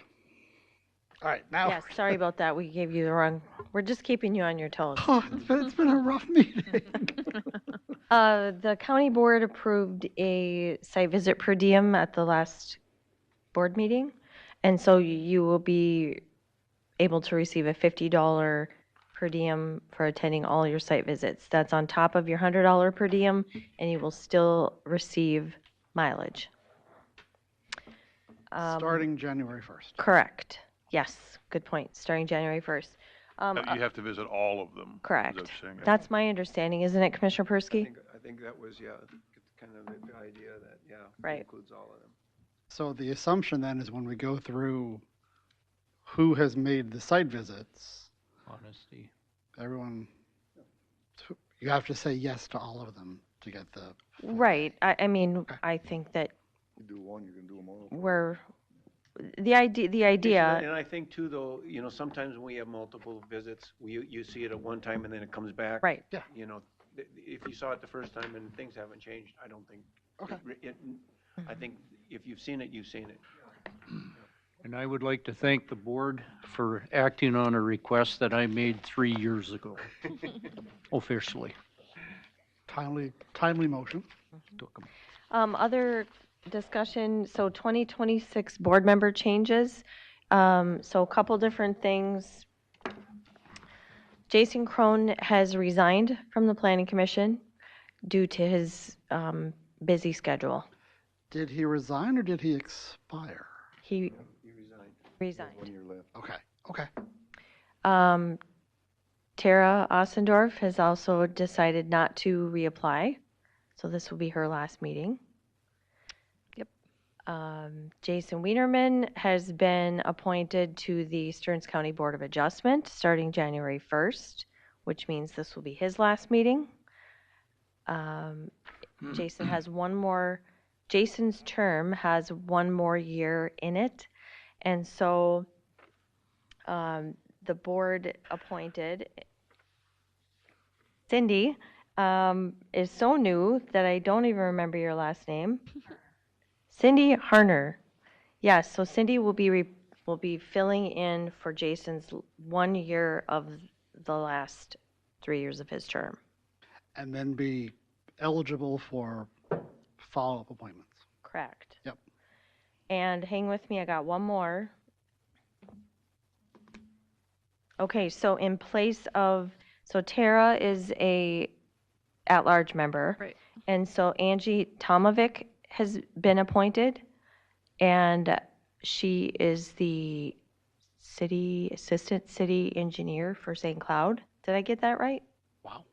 All right, now. Yes, sorry about that. We gave you the wrong, we're just keeping you on your toes. Oh, it's been a rough meeting. The county board approved a site visit per diem at the last board meeting. And so you will be able to receive a $50 per diem for attending all your site visits. That's on top of your $100 per diem, and you will still receive mileage. Starting January 1st. Correct. Yes, good point. Starting January 1st. You have to visit all of them. Is Correct. that what you're saying? That's my understanding, isn't it, Commissioner Persky? I think that was, kind of the idea that, Right. includes all of them. So the assumption then is when we go through who has made the site visits, Honesty. everyone, you have to say yes to all of them to get the. Right. I mean, I think that You do one, you can do them all. the idea, And I think too, though, sometimes when we have multiple visits, you see it at one time and then it comes back. Right. Yeah. If you saw it the first time and things haven't changed, I don't think. Okay. I think if you've seen it, you've seen it. And I would like to thank the board for acting on a request that I made 3 years ago, officially. Timely motion. other discussion, so 2026 board member changes. So a couple different things. Jason Crone has resigned from the Planning Commission due to his busy schedule. Did he resign or did he expire? He resigned. 1 year left. Okay. Tara Ossendorf has also decided not to reapply, so this will be her last meeting. Yep. Jason Wienerman has been appointed to the Stearns County Board of Adjustment starting January 1st, which means this will be his last meeting. Jason has one more, Jason's term has one more year in it, and so the board appointed Cindy is so new that I don't even remember your last name. Cindy Harner. Yes, so Cindy will be filling in for Jason's 1 year of the last 3 years of his term. And then be eligible for follow-up appointments. Correct. Yep. And hang with me, I got one more. Okay, so in place of, so Tara is a at-large member. Right. And so Angie Tomovic has been appointed, and she is the assistant city engineer for St. Cloud. Did I get that right? Wow.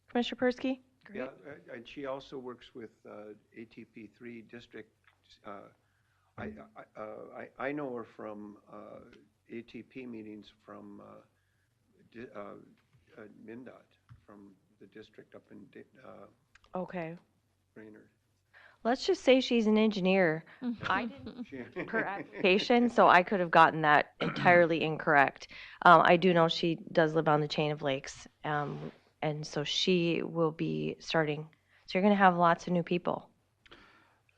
Commissioner Persky? Yeah, and she also works with ATP 3 district. I know her from ATP meetings from MnDOT, from the district up in Okay. Brainerd. Let's just say she's an engineer. I didn't her application, so I could have gotten that entirely incorrect. I do know she does live on the Chain of Lakes, and so she will be starting. So you're going to have lots of new people,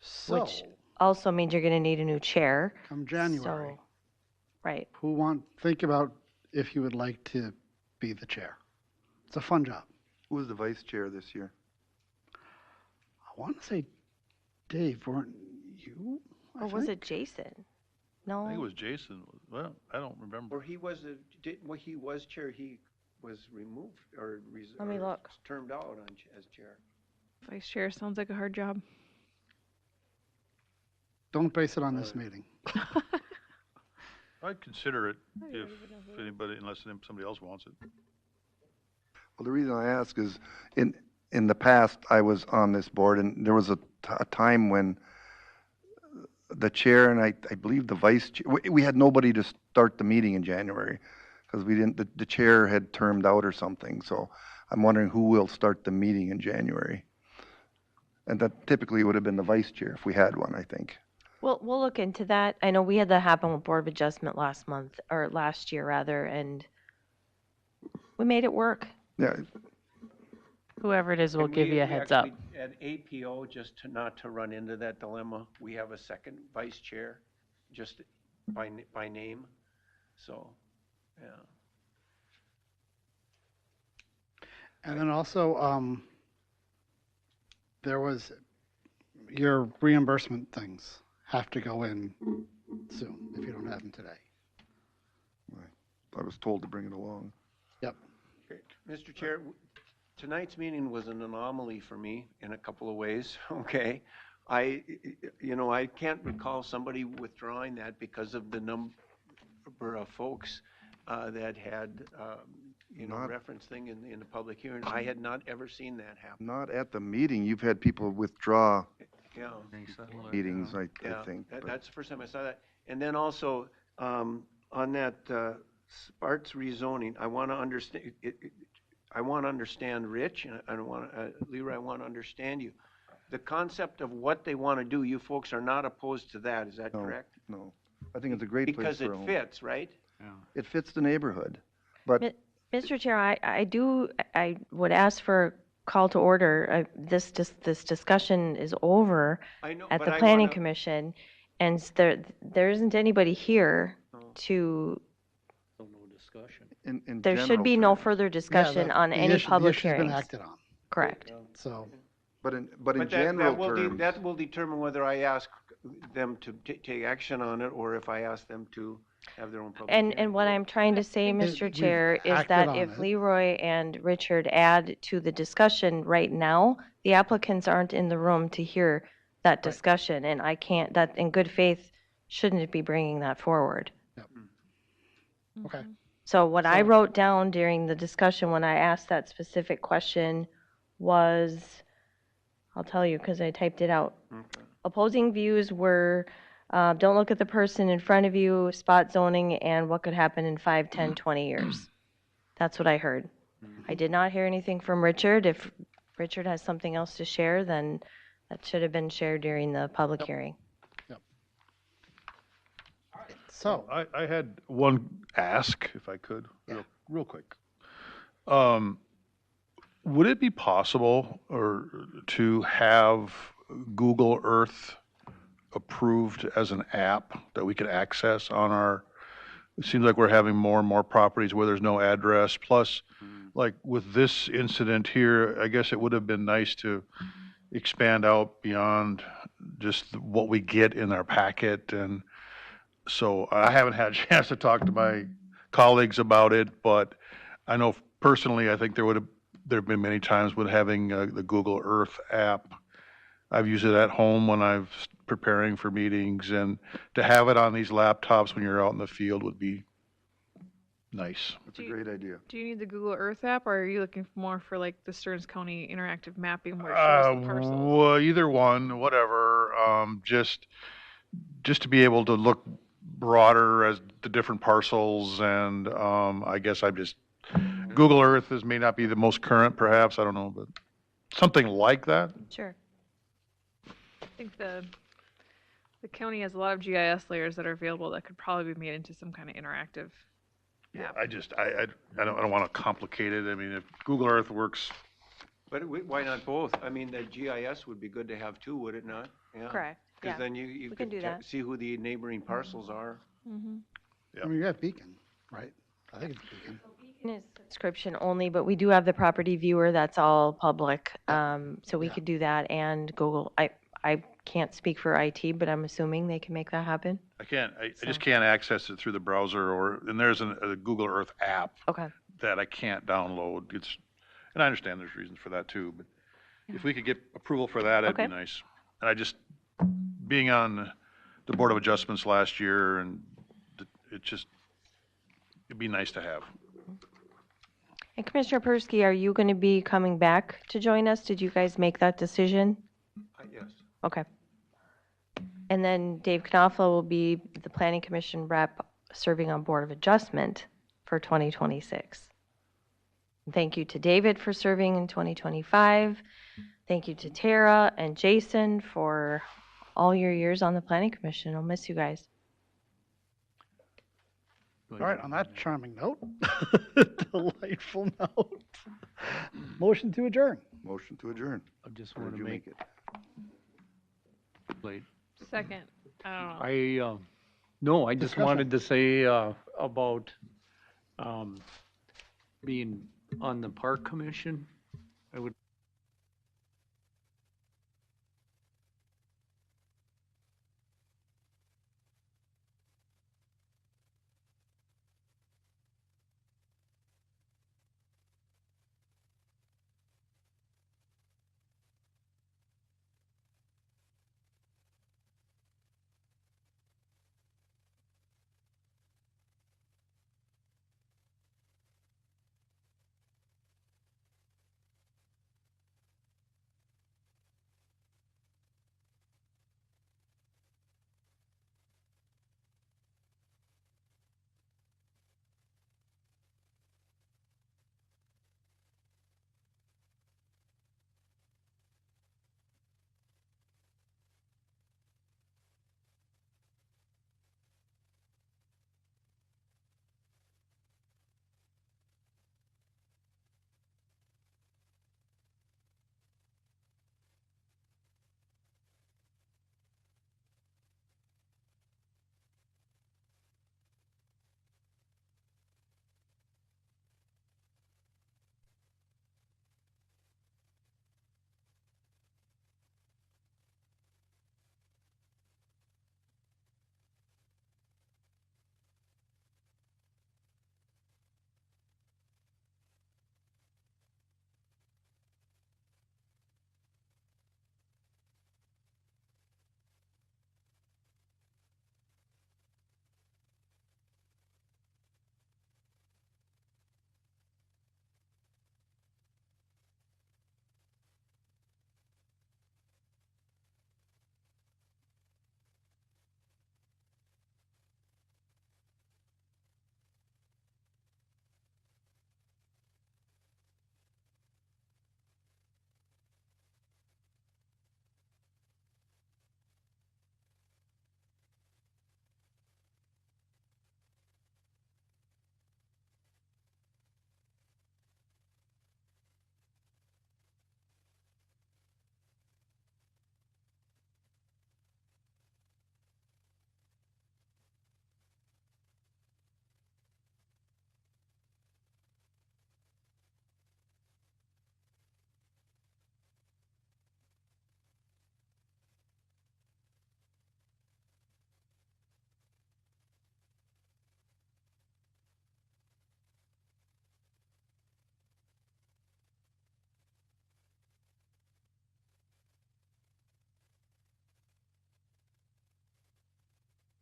So, which also means you're going to need a new chair. come January, So, right. think about if you would like to be the chair. It's a fun job. Who was the vice chair this year? I want to say Dave, weren't you? Or was it Jason? No. I think it was Jason. Well, I don't remember. Or he was he was chair, he was removed or Let me look. termed out as chair. Vice chair sounds like a hard job. Don't base it on this meeting. I'd consider it if anybody, unless somebody else wants it. Well, the reason I ask is in the past, I was on this board and there was a time when the chair and I believe the vice chair, we had nobody to start the meeting in January because the chair had termed out or something. So I'm wondering who will start the meeting in January. And that typically would have been the vice chair if we had one, I think. We'll look into that. I know we had that happen with Board of Adjustment last year rather, and we made it work. Yeah. Whoever it is will give you a heads up. At APO, just not to run into that dilemma, we have a second vice chair, just by name. So, yeah. And then also, there was your reimbursement things have to go in soon if you don't have them today. I was told to bring it along. Yep. Okay. Mr. Chair, tonight's meeting was an anomaly for me in a couple of ways, okay? I can't recall somebody withdrawing that because of the number of folks that had, reference thing in the public hearing. I had not ever seen that happen. Not at the meeting. You've had people withdraw Yeah. meetings, I Yeah, think. but- that's the first time I saw that. And then also, on that Sparks rezoning, I want to understand, I want to understand Rich, and I want Leroy, I want to understand you. The concept of what they want to do, you folks are not opposed to that, is that No, correct? No. I think it's a great place Because for a it home. fits, right? It fits the neighborhood. But Mr. Chair, I would ask for a call to order. This discussion is over I know, at but the I Planning wanna- Commission, and there isn't anybody here to, in there should general be no terms. further discussion on any public hearings. The issue's been acted on. Correct. So, But in But general terms. that will determine whether I ask them to take action on it, or if I ask them to have their own public hearing. And what I'm trying to say, Mr. we've Chair, is acted that on if it. Leroy and Richard add to the discussion right now, the applicants aren't in the room to hear that discussion, and I can't, that in good faith, shouldn't be bringing that forward. okay. So what I wrote down during the discussion when I asked that specific question was, I'll tell you because I typed it out. Opposing views were, don't look at the person in front of you, spot zoning, and what could happen in 5, 10, 20 years. That's what I heard. I did not hear anything from Richard. If Richard has something else to share, then that should have been shared during the public hearing. So, I had one ask, if I could, real quick. Would it be possible to have Google Earth approved as an app that we could access on our, it seems like we're having more and more properties where there's no address. Plus, like with this incident here, I guess it would have been nice to expand out beyond just what we get in our packet. And so I haven't had a chance to talk to my colleagues about it, but I know personally, I think there have been many times with having the Google Earth app. I've used it at home when I'm preparing for meetings, and to have it on these laptops when you're out in the field would be nice. It's a great idea. Do you need the Google Earth app, or are you looking more for like the Stearns County interactive mapping where it shows the parcels? Well, either one, whatever. Just to be able to look broader as the different parcels, and I guess Google Earth may not be the most current, perhaps, I don't know, but something like that. Sure. I think the county has a lot of GIS layers that are available that could probably be made into some kind of interactive. Yeah, I don't want to complicate it. I mean, if Google Earth works. But why not both? I mean, the GIS would be good to have too, would it not? Yeah. Correct. Because Yeah. then you We can do could that. see who the neighboring parcels are. Mm-hmm. I mean, you have Beacon, right? I think it's Beacon. Beacon is subscription only, but we do have the property viewer that's all public. So we could do that, and Google, I can't speak for IT, but I'm assuming they can make that happen. I just can't access it through the browser, and there's a Google Earth app Okay. that I can't download. And I understand there's reasons for that too, but if we could get approval for that, that'd be Okay. nice. And being on the Board of Adjustments last year, and it'd be nice to have. And Commissioner Persky, are you going to be coming back to join us? Did you guys make that decision? Yes. Okay. And then Dave Knopfler will be the Planning Commission rep serving on Board of Adjustment for 2026. Thank you to David for serving in 2025. Thank you to Tara and Jason for all your years on the Planning Commission. I'll miss you guys. All right, on that charming note, delightful note. Motion to adjourn. Motion to adjourn. I just Or want did to you make it? Second. I don't know. No, I just wanted to say, about, being on the park commission. I would